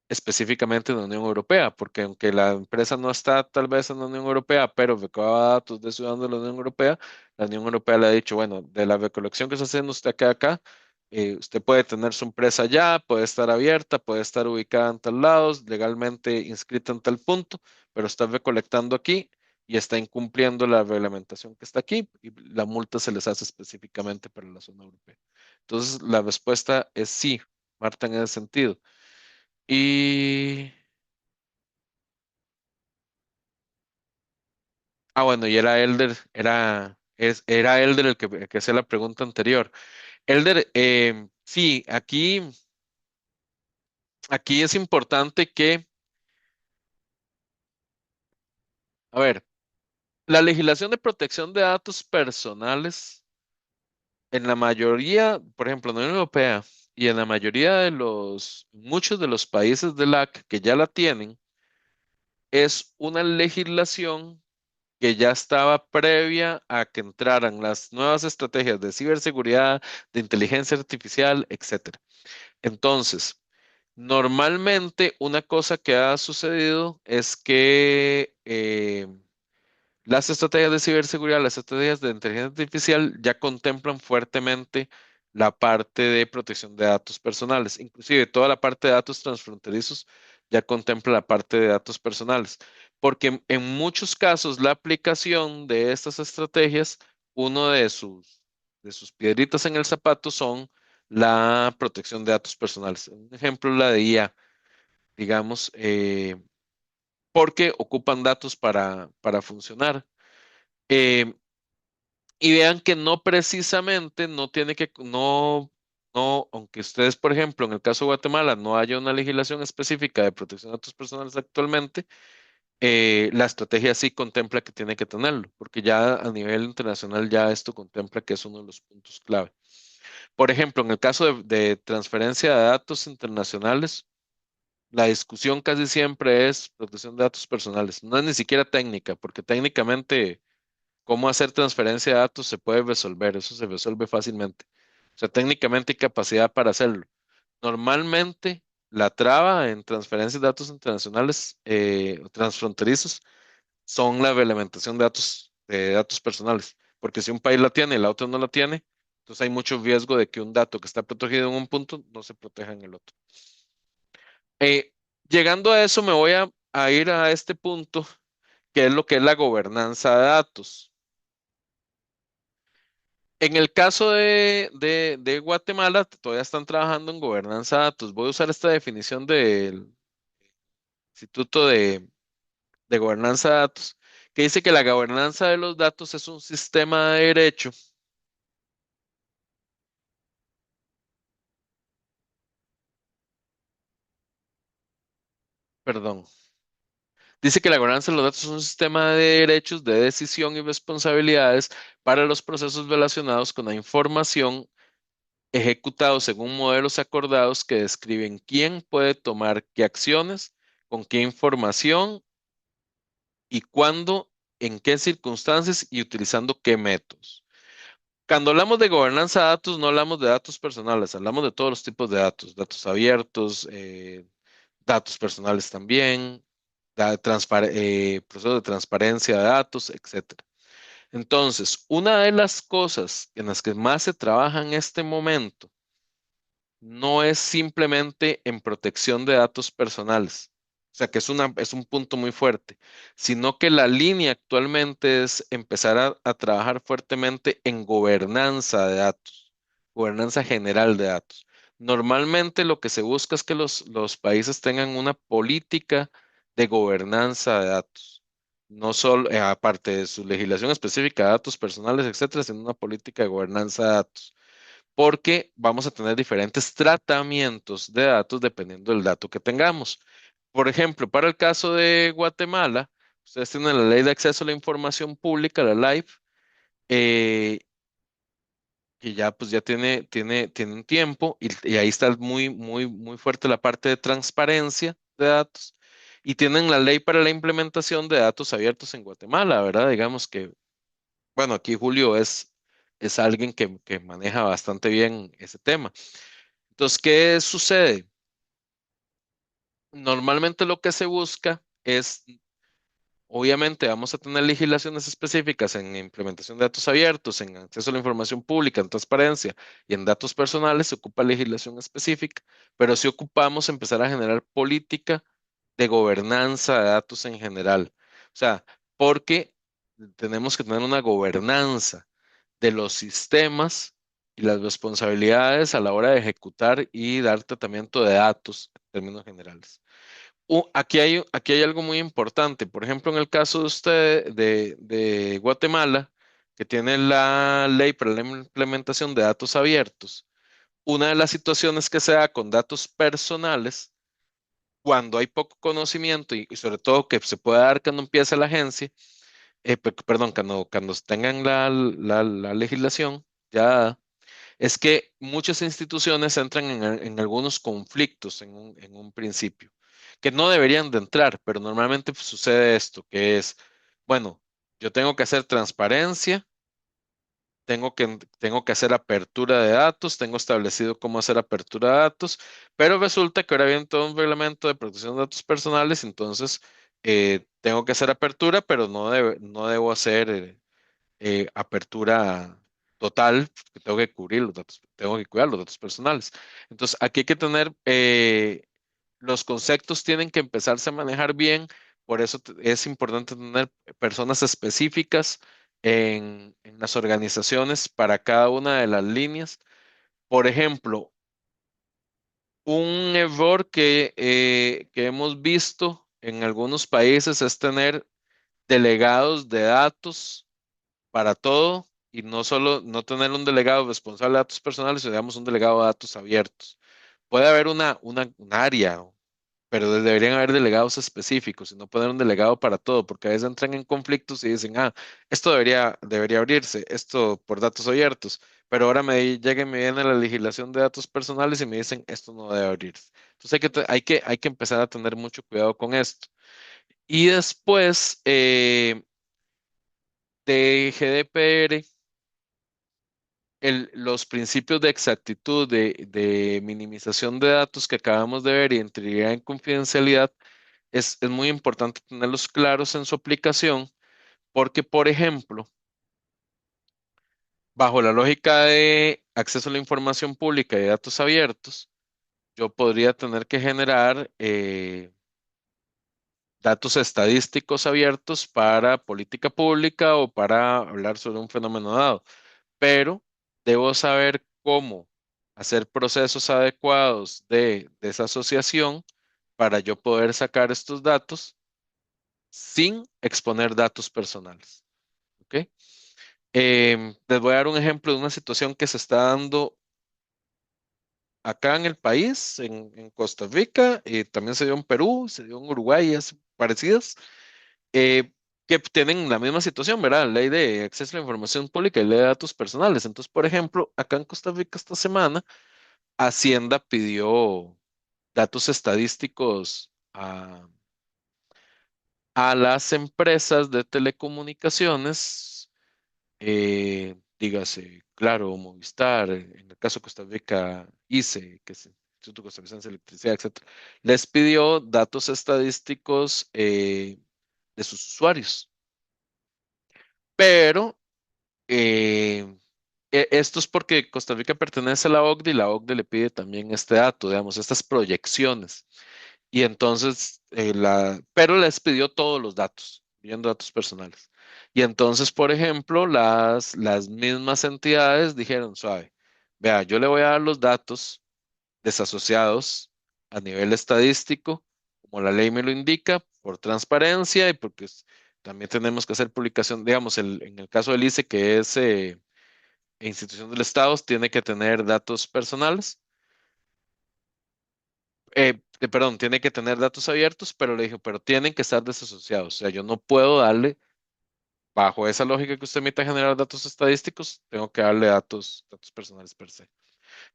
específicamente en la Unión Europea, porque aunque la empresa no está tal vez en la Unión Europea, pero recaba datos de ciudadanos de la Unión Europea, la Unión Europea le ha dicho, bueno, de la recolección que está haciendo usted acá, usted puede tener su empresa allá, puede estar abierta, puede estar ubicada en tal lados, legalmente inscrita en tal punto, pero está recolectando aquí y está incumpliendo la reglamentación que está aquí y la multa se les hace específicamente para la zona europea. Entonces, la respuesta es sí, Marta, en ese sentido. Y, bueno, y era Elder el que hacía la pregunta anterior. Elder, sí, aquí es importante que, a ver, la legislación de protección de datos personales En la mayoría, por ejemplo, en la Unión Europea y en la mayoría de muchos de los países de la LAC que ya la tienen, es una legislación que ya estaba previa a que entraran las nuevas estrategias de ciberseguridad, de inteligencia artificial, etcétera. Entonces, normalmente una cosa que ha sucedido es que las estrategias de ciberseguridad, las estrategias de inteligencia artificial ya contemplan fuertemente la parte de protección de datos personales. Inclusive toda la parte de datos transfronterizos ya contempla la parte de datos personales. Porque en muchos casos la aplicación de estas estrategias, uno de sus piedritas en el zapato son la protección de datos personales. Un ejemplo, la de IA, digamos, porque ocupan datos para funcionar. Eh, y vean que no precisamente no tiene que, no, aunque ustedes, por ejemplo, en el caso de Guatemala no haya una legislación específica de protección de datos personales actualmente, la estrategia sí contempla que tiene que tenerlo, porque ya a nivel internacional ya esto contempla que es uno de los puntos clave. Por ejemplo, en el caso de transferencia de datos internacionales, la discusión casi siempre es protección de datos personales, no es ni siquiera técnica, porque técnicamente cómo hacer transferencia de datos se puede resolver, eso se resuelve fácilmente. O sea, técnicamente hay capacidad para hacerlo. Normalmente, la traba en transferencias de datos internacionales o transfronterizos son la reglamentación de datos personales, porque si un país la tiene y la otra no la tiene, entonces hay mucho riesgo de que un dato que está protegido en un punto no se proteja en el otro. Eh, Llegando a eso, me voy a ir a este punto, que es lo que es la gobernanza de datos. En el caso de Guatemala, todavía están trabajando en gobernanza de datos. Voy a usar esta definición del Instituto de Gobernanza de Datos, que dice que la gobernanza de los datos es un sistema de derecho, perdón, dice que la gobernanza de los datos es un sistema de derechos, de decisión y responsabilidades para los procesos relacionados con la información ejecutados según modelos acordados que describen quién puede tomar qué acciones, con qué información y cuándo, en qué circunstancias y utilizando qué métodos. Cuando hablamos de gobernanza de datos, no hablamos de datos personales, hablamos de todos los tipos de datos, datos abiertos, datos personales también, procesos de transparencia de datos, etcétera. Entonces, una de las cosas en las que más se trabaja en este momento no es simplemente en protección de datos personales, o sea que es un punto muy fuerte, sino que la línea actualmente es empezar a trabajar fuertemente en gobernanza de datos, gobernanza general de datos. Normalmente lo que se busca es que los países tengan una política de gobernanza de datos. No solo, aparte de su legislación específica de datos personales, etcétera, sino una política de gobernanza de datos porque vamos a tener diferentes tratamientos de datos dependiendo del dato que tengamos. Por ejemplo, para el caso de Guatemala, ustedes tienen la Ley de Acceso a la Información Pública, la LAIF, eh, que ya pues ya tiene un tiempo y ahí está muy fuerte la parte de transparencia de datos. Y tienen la ley para la implementación de datos abiertos en Guatemala, ¿verdad? Digamos que, bueno, aquí Julio es alguien que maneja bastante bien ese tema. Entonces, ¿qué sucede? Normalmente lo que se busca es, obviamente, vamos a tener legislaciones específicas en implementación de datos abiertos, en acceso a la información pública, en transparencia y en datos personales, se ocupa legislación específica, pero sí ocupamos empezar a generar política de gobernanza de datos en general. O sea, porque tenemos que tener una gobernanza de los sistemas y las responsabilidades a la hora de ejecutar y dar tratamiento de datos en términos generales. Aquí hay algo muy importante. Por ejemplo, en el caso de usted de Guatemala, que tiene la ley para la implementación de datos abiertos, una de las situaciones que se da con datos personales, cuando hay poco conocimiento y sobre todo que se puede dar cuando empieza la agencia, perdón, cuando tengan la legislación ya, es que muchas instituciones entran en algunos conflictos en un principio, que no deberían de entrar, pero normalmente pues, sucede esto, que es, bueno, yo tengo que hacer transparencia, tengo que hacer apertura de datos, tengo establecido cómo hacer apertura de datos, pero resulta que ahora viene todo un reglamento de protección de datos personales, entonces tengo que hacer apertura, pero no debo hacer apertura total, porque tengo que cubrir los datos, tengo que cuidar los datos personales. Entonces, aquí hay que tener, los conceptos tienen que empezarse a manejar bien, por eso es importante tener personas específicas en las organizaciones para cada una de las líneas. Por ejemplo, un error que hemos visto en algunos países es tener delegados de datos para todo y no solo no tener un delegado responsable de datos personales, sino digamos un delegado de datos abiertos. Puede haber un área, pero deberían haber delegados específicos y no poner un delegado para todo, porque a veces entran en conflictos y dicen, ah, esto debería abrirse, esto por datos abiertos, pero ahora llega y me viene la legislación de datos personales y me dicen, esto no debe abrirse. Entonces hay que empezar a tener mucho cuidado con esto. Y después de GDPR, los principios de exactitud, de minimización de datos que acabamos de ver y integridad en confidencialidad, es muy importante tenerlos claros en su aplicación, porque, por ejemplo, bajo la lógica de acceso a la información pública y datos abiertos, yo podría tener que generar datos estadísticos abiertos para política pública o para hablar sobre un fenómeno dado, pero debo saber cómo hacer procesos adecuados de desasociación para yo poder sacar estos datos sin exponer datos personales. ¿Ok? Les voy a dar un ejemplo de una situación que se está dando acá en el país, en Costa Rica, y también se dio en Perú, se dio en Uruguay, es parecidas, eh, que tienen la misma situación, ¿verdad? Ley de acceso a la información pública y ley de datos personales. Entonces, por ejemplo, acá en Costa Rica esta semana, Hacienda pidió datos estadísticos a las empresas de telecomunicaciones, dígase, claro, Movistar, en el caso de Costa Rica, ICE, que es el Instituto Costarricense de Electricidad, etcétera, les pidió datos estadísticos de sus usuarios. Pero eh, esto es porque Costa Rica pertenece a la OCDE y la OCDE le pide también este dato, digamos, estas proyecciones. Y entonces, pero les pidió todos los datos, viendo datos personales. Y entonces, por ejemplo, las mismas entidades dijeron, suave, vea, yo le voy a dar los datos desasociados a nivel estadístico, como la ley me lo indica, por transparencia y porque también tenemos que hacer publicación, digamos, en el caso del ICE, que es institución del Estado, tiene que tener datos personales perdón, tiene que tener datos abiertos, pero le dijo, pero tienen que estar desasociados. O sea, yo no puedo darle, bajo esa lógica que usted emite a generar datos estadísticos, tengo que darle datos personales per se.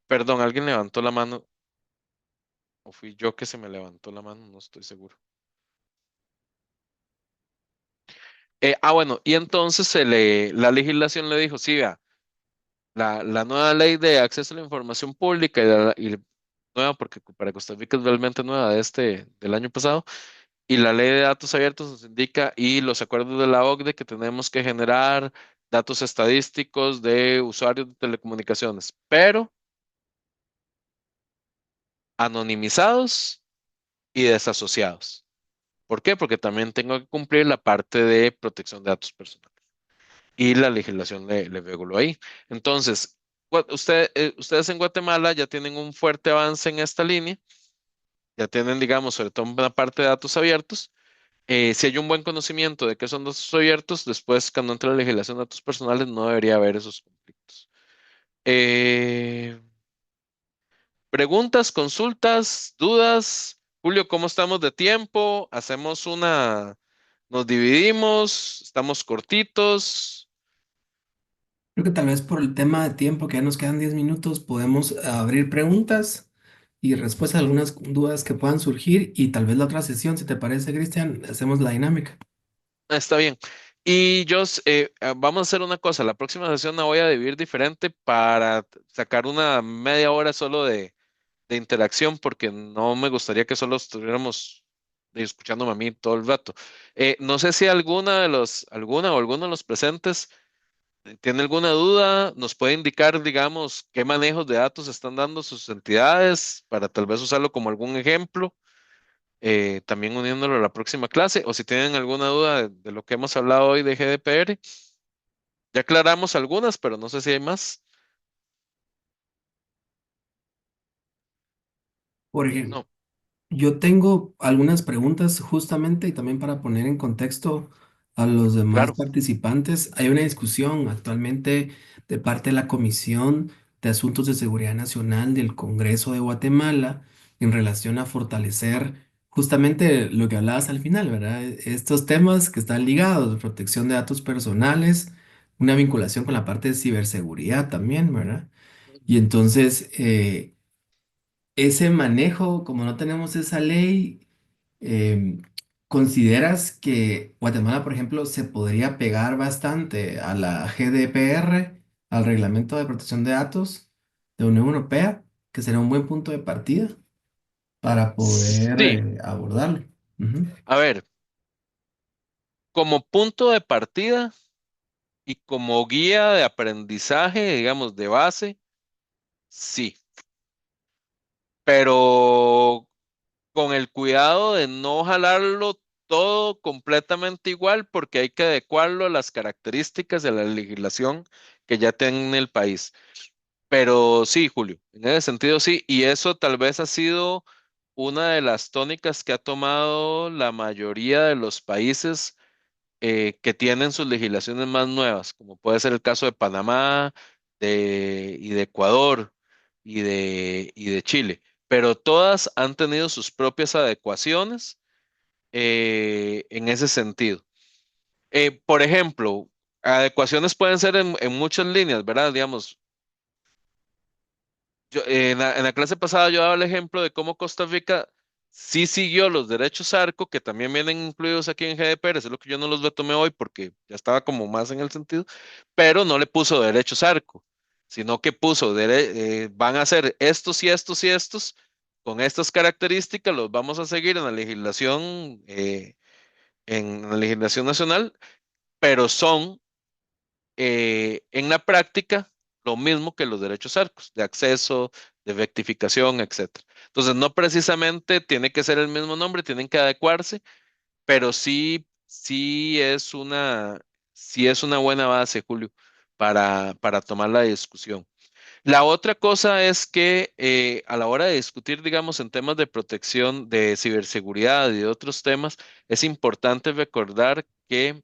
Perdón, alguien levantó la mano, o fui yo que se me levantó la mano, no estoy seguro. Bueno, y entonces la legislación le dijo, sí, vea, la nueva ley de acceso a la información pública y nueva, porque para Costa Rica es realmente nueva del año pasado. Y la ley de datos abiertos nos indica y los acuerdos de la OCDE que tenemos que generar datos estadísticos de usuarios de telecomunicaciones, pero anonimizados y desasociados. ¿Por qué? Porque también tengo que cumplir la parte de protección de datos personales. Y la legislación le reguló ahí. Entonces, ustedes en Guatemala ya tienen un fuerte avance en esta línea, ya tienen, digamos, sobre todo una parte de datos abiertos. Si hay un buen conocimiento de qué son datos abiertos, después cuando entre la legislación de datos personales no debería haber esos conflictos. Eh, Preguntas, consultas, dudas. Julio, ¿cómo estamos de tiempo? Nos dividimos, estamos cortitos. Creo que tal vez por el tema de tiempo, que ya nos quedan 10 minutos, podemos abrir preguntas y respuestas a algunas dudas que puedan surgir y tal vez la otra sesión, si te parece, Cristian, hacemos la dinámica. Está bien. Y yo, vamos a hacer una cosa. La próxima sesión la voy a dividir diferente para sacar una media hora solo de interacción, porque no me gustaría que solo estuviéramos escuchándome a mí todo el rato. No sé si alguna o alguno de los presentes tiene alguna duda, nos puede indicar, digamos, qué manejos de datos están dando sus entidades para tal vez usarlo como algún ejemplo, también uniéndolo a la próxima clase, o si tienen alguna duda de lo que hemos hablado hoy de GDPR. Ya aclaramos algunas, pero no sé si hay más. Por ejemplo, No, yo tengo algunas preguntas justamente y también para poner en contexto a los demás claro. participantes. Hay una discusión actualmente de parte de la Comisión de Asuntos de Seguridad Nacional del Congreso de Guatemala en relación a fortalecer justamente lo que hablabas al final, ¿verdad? Estos temas que están ligados, protección de datos personales, una vinculación con la parte de ciberseguridad también, ¿verdad? Y entonces, ese manejo, como no tenemos esa ley, ¿consideras que Guatemala, por ejemplo, se podría pegar bastante a la GDPR, al Reglamento de Protección de Datos de Unión Europea, que sería un buen punto de partida para poder Sí, abordarlo? Ujú. a ver, como punto de partida y como guía de aprendizaje, digamos, de base, sí, pero con el cuidado de no jalarlo todo completamente igual porque hay que adecuarlo a las características de la legislación que ya tiene el país. Pero sí, Julio, en ese sentido sí, y eso tal vez ha sido una de las tónicas que ha tomado la mayoría de los países que tienen sus legislaciones más nuevas, como puede ser el caso de Panamá y de Ecuador y de Chile, pero todas han tenido sus propias adecuaciones en ese sentido. Por ejemplo, adecuaciones pueden ser en muchas líneas, ¿verdad? Digamos, en la clase pasada yo daba el ejemplo de cómo Costa Rica sí siguió los derechos ARCO, que también vienen incluidos aquí en GDPR, es lo que yo no los retomé hoy porque ya estaba como más en el sentido, pero no le puso derechos ARCO, sino que puso, van a ser estos y estos y estos, con estas características, los vamos a seguir en la legislación nacional, pero son en la práctica lo mismo que los derechos ARCOS, de acceso, de rectificación, etcétera. Entonces, no precisamente tiene que ser el mismo nombre, tienen que adecuarse, pero sí es una buena base, Julio, para tomar la discusión. La otra cosa es que a la hora de discutir, digamos, en temas de protección, de ciberseguridad y de otros temas, es importante recordar que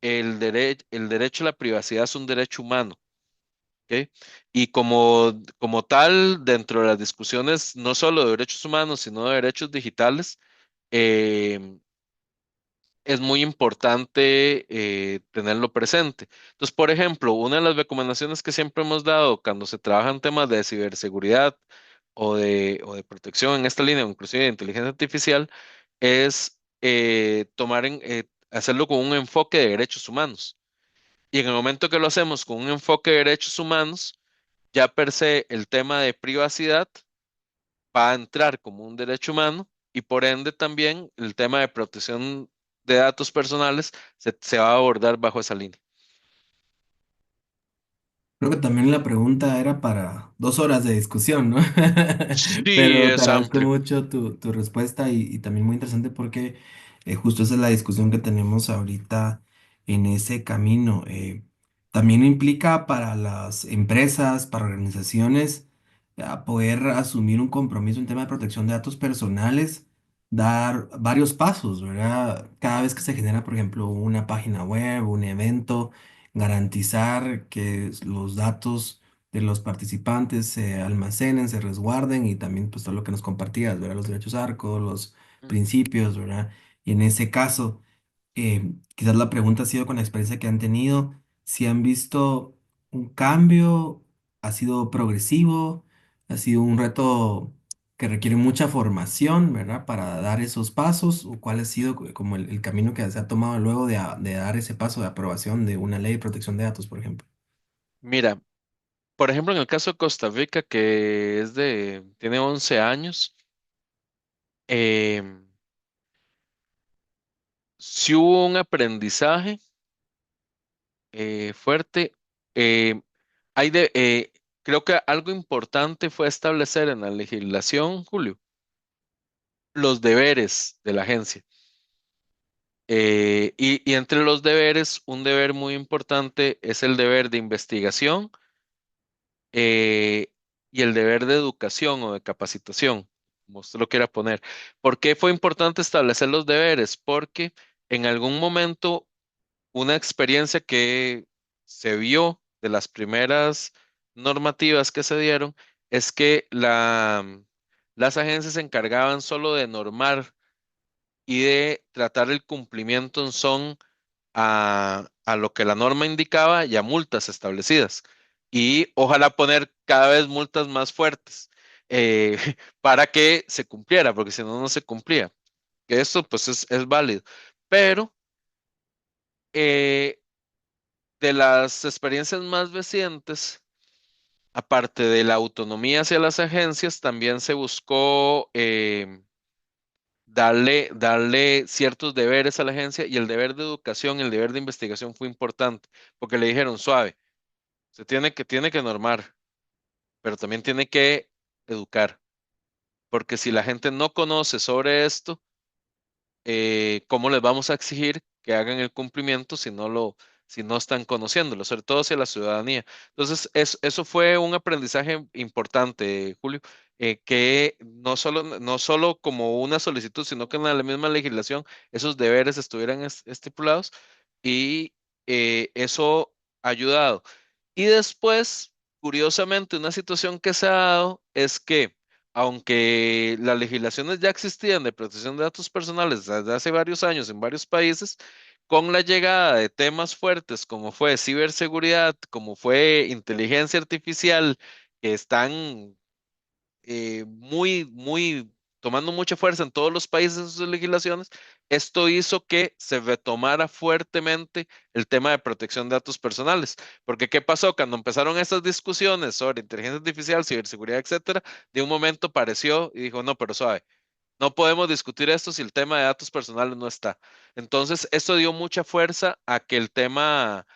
el derecho a la privacidad es un derecho humano, ¿ok? Y como tal, dentro de las discusiones, no solo de derechos humanos, sino de derechos digitales, eh, es muy importante tenerlo presente. Entonces, por ejemplo, una de las recomendaciones que siempre hemos dado cuando se trabaja en temas de ciberseguridad o de protección en esta línea, o inclusive de inteligencia artificial, es hacerlo con un enfoque de derechos humanos. Y en el momento que lo hacemos con un enfoque de derechos humanos, ya per se el tema de privacidad va a entrar como un derecho humano y por ende también el tema de protección de datos personales se va a abordar bajo esa línea. Creo que también la pregunta era para 2 horas de discusión, ¿no? Sí, Pero te es agradezco amplio. mucho tu respuesta y también muy interesante porque justo esa es la discusión que tenemos ahorita en ese camino. También implica para las empresas, para organizaciones, a poder asumir un compromiso en tema de protección de datos personales, dar varios pasos, ¿verdad? Cada vez que se genera, por ejemplo, una página web, un evento, garantizar que los datos de los participantes se almacenen, se resguarden y también pues todo lo que nos compartías, ¿verdad? Los derechos ARCO, los Ujú. principios, ¿verdad? Y en ese caso, quizás la pregunta ha sido con la experiencia que han tenido, si han visto un cambio, ha sido progresivo, ha sido un reto que requiere mucha formación, ¿verdad? Para dar esos pasos, o cuál ha sido como el camino que se ha tomado luego de dar ese paso de aprobación de una ley de protección de datos, por ejemplo. Mira, por ejemplo, en el caso de Costa Rica, que tiene 11 años, eh, sí hubo un aprendizaje fuerte. eh, hay de, creo que algo importante fue establecer en la legislación, Julio, los deberes de la agencia. Y entre los deberes, un deber muy importante es el deber de investigación eh, y el deber de educación o de capacitación, como usted lo quiera poner. ¿Por qué fue importante establecer los deberes? Porque en algún momento una experiencia que se vio de las primeras normativas que se dieron es que las agencias se encargaban solo de normar y de tratar el cumplimiento en son a lo que la norma indicaba y a multas establecidas. Y ojalá poner cada vez multas más fuertes eh, para que se cumpliera, porque si no, no se cumplía. Que esto pues es válido. Pero eh, de las experiencias más recientes, aparte de la autonomía hacia las agencias, también se buscó darle ciertos deberes a la agencia y el deber de educación, el deber de investigación fue importante, porque le dijeron, suave, se tiene que normar, pero también tiene que educar, porque si la gente no conoce sobre esto, ¿cómo les vamos a exigir que hagan el cumplimiento si no están conociéndolo, sobre todo hacia la ciudadanía? Entonces, eso fue un aprendizaje importante, Julio, que no solo como una solicitud, sino que en la misma legislación esos deberes estuvieran estipulados y eso ha ayudado. Y después, curiosamente, una situación que se ha dado es que, aunque las legislaciones ya existían de protección de datos personales desde hace varios años en varios países, con la llegada de temas fuertes como fue ciberseguridad, como fue inteligencia artificial, que están tomando mucha fuerza en todos los países en sus legislaciones, esto hizo que se retomara fuertemente el tema de protección de datos personales. Porque ¿qué pasó? Cuando empezaron estas discusiones sobre inteligencia artificial, ciberseguridad, etcétera, de un momento pareció y dijo, no, pero suave. No podemos discutir esto si el tema de datos personales no está. Entonces, esto dio mucha fuerza a que el tema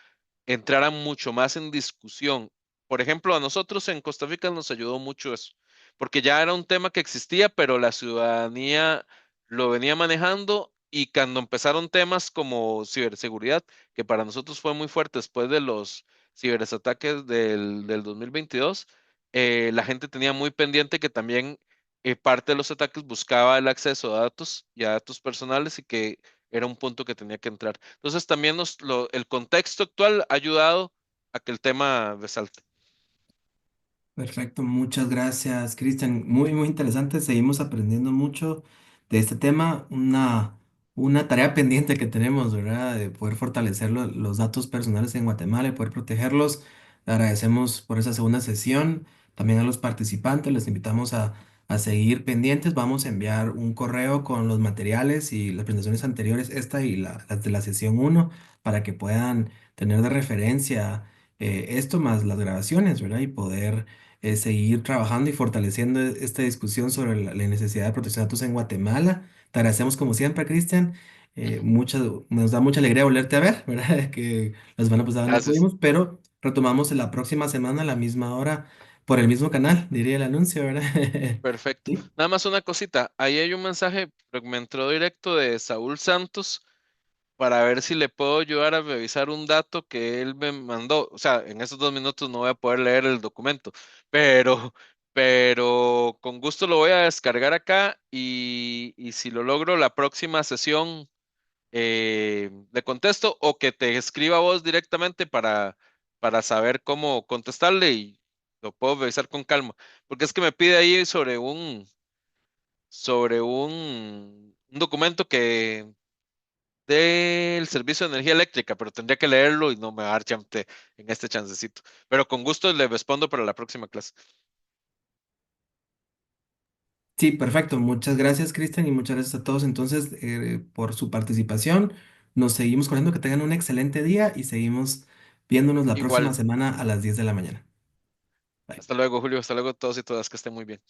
entraran mucho más en discusión. Por ejemplo, a nosotros en Costa Rica nos ayudó mucho eso, porque ya era un tema que existía, pero la ciudadanía lo venía manejando y cuando empezaron temas como ciberseguridad, que para nosotros fue muy fuerte después de los ciberataques del 2022, la gente tenía muy pendiente que también parte de los ataques buscaba el acceso a datos y a datos personales y que era un punto que tenía que entrar. Entonces también el contexto actual ha ayudado a que el tema resalte. Perfecto, muchas gracias, Cristian. Muy, muy interesante. Seguimos aprendiendo mucho de este tema. Una tarea pendiente que tenemos, ¿verdad? De poder fortalecer los datos personales en Guatemala y poder protegerlos. Le agradecemos por esa segunda sesión. También a los participantes les invitamos a seguir pendientes. Vamos a enviar un correo con los materiales y las presentaciones anteriores, esta y las de la sesión uno, para que puedan tener de referencia esto más las grabaciones, ¿verdad? Y poder seguir trabajando y fortaleciendo esta discusión sobre la necesidad de protección de datos en Guatemala. Te agradecemos como siempre, Cristian. Nos da mucha alegría volverte a ver, ¿verdad? Que la semana pasada no Gracias. pudimos, pero retomamos la próxima semana a la misma hora por el mismo canal, diría el anuncio, ¿verdad? Perfecto. Sí, Nada más una cosita. Ahí hay un mensaje, pero que me entró directo de Saúl Santos para ver si le puedo ayudar a revisar un dato que él me mandó. O sea, en esos 2 minutos no voy a poder leer el documento, pero, pero con gusto lo voy a descargar acá y si lo logro la próxima sesión le contesto o que te escriba a vos directamente para saber cómo contestarle y lo puedo revisar con calma. Porque es que me pide ahí sobre un documento que del servicio de energía eléctrica, pero tendría que leerlo y no me va a dar chance en este chancecito. Pero con gusto le respondo para la próxima clase. Sí, perfecto. Muchas gracias, Cristian, y muchas gracias a todos entonces por su participación. Nos seguimos corriendo, que tengan un excelente día y seguimos viéndonos la próxima Igual, semana a las 10 de la mañana. Bye. hasta luego, Julio, hasta luego todos y todas, que estén muy bien.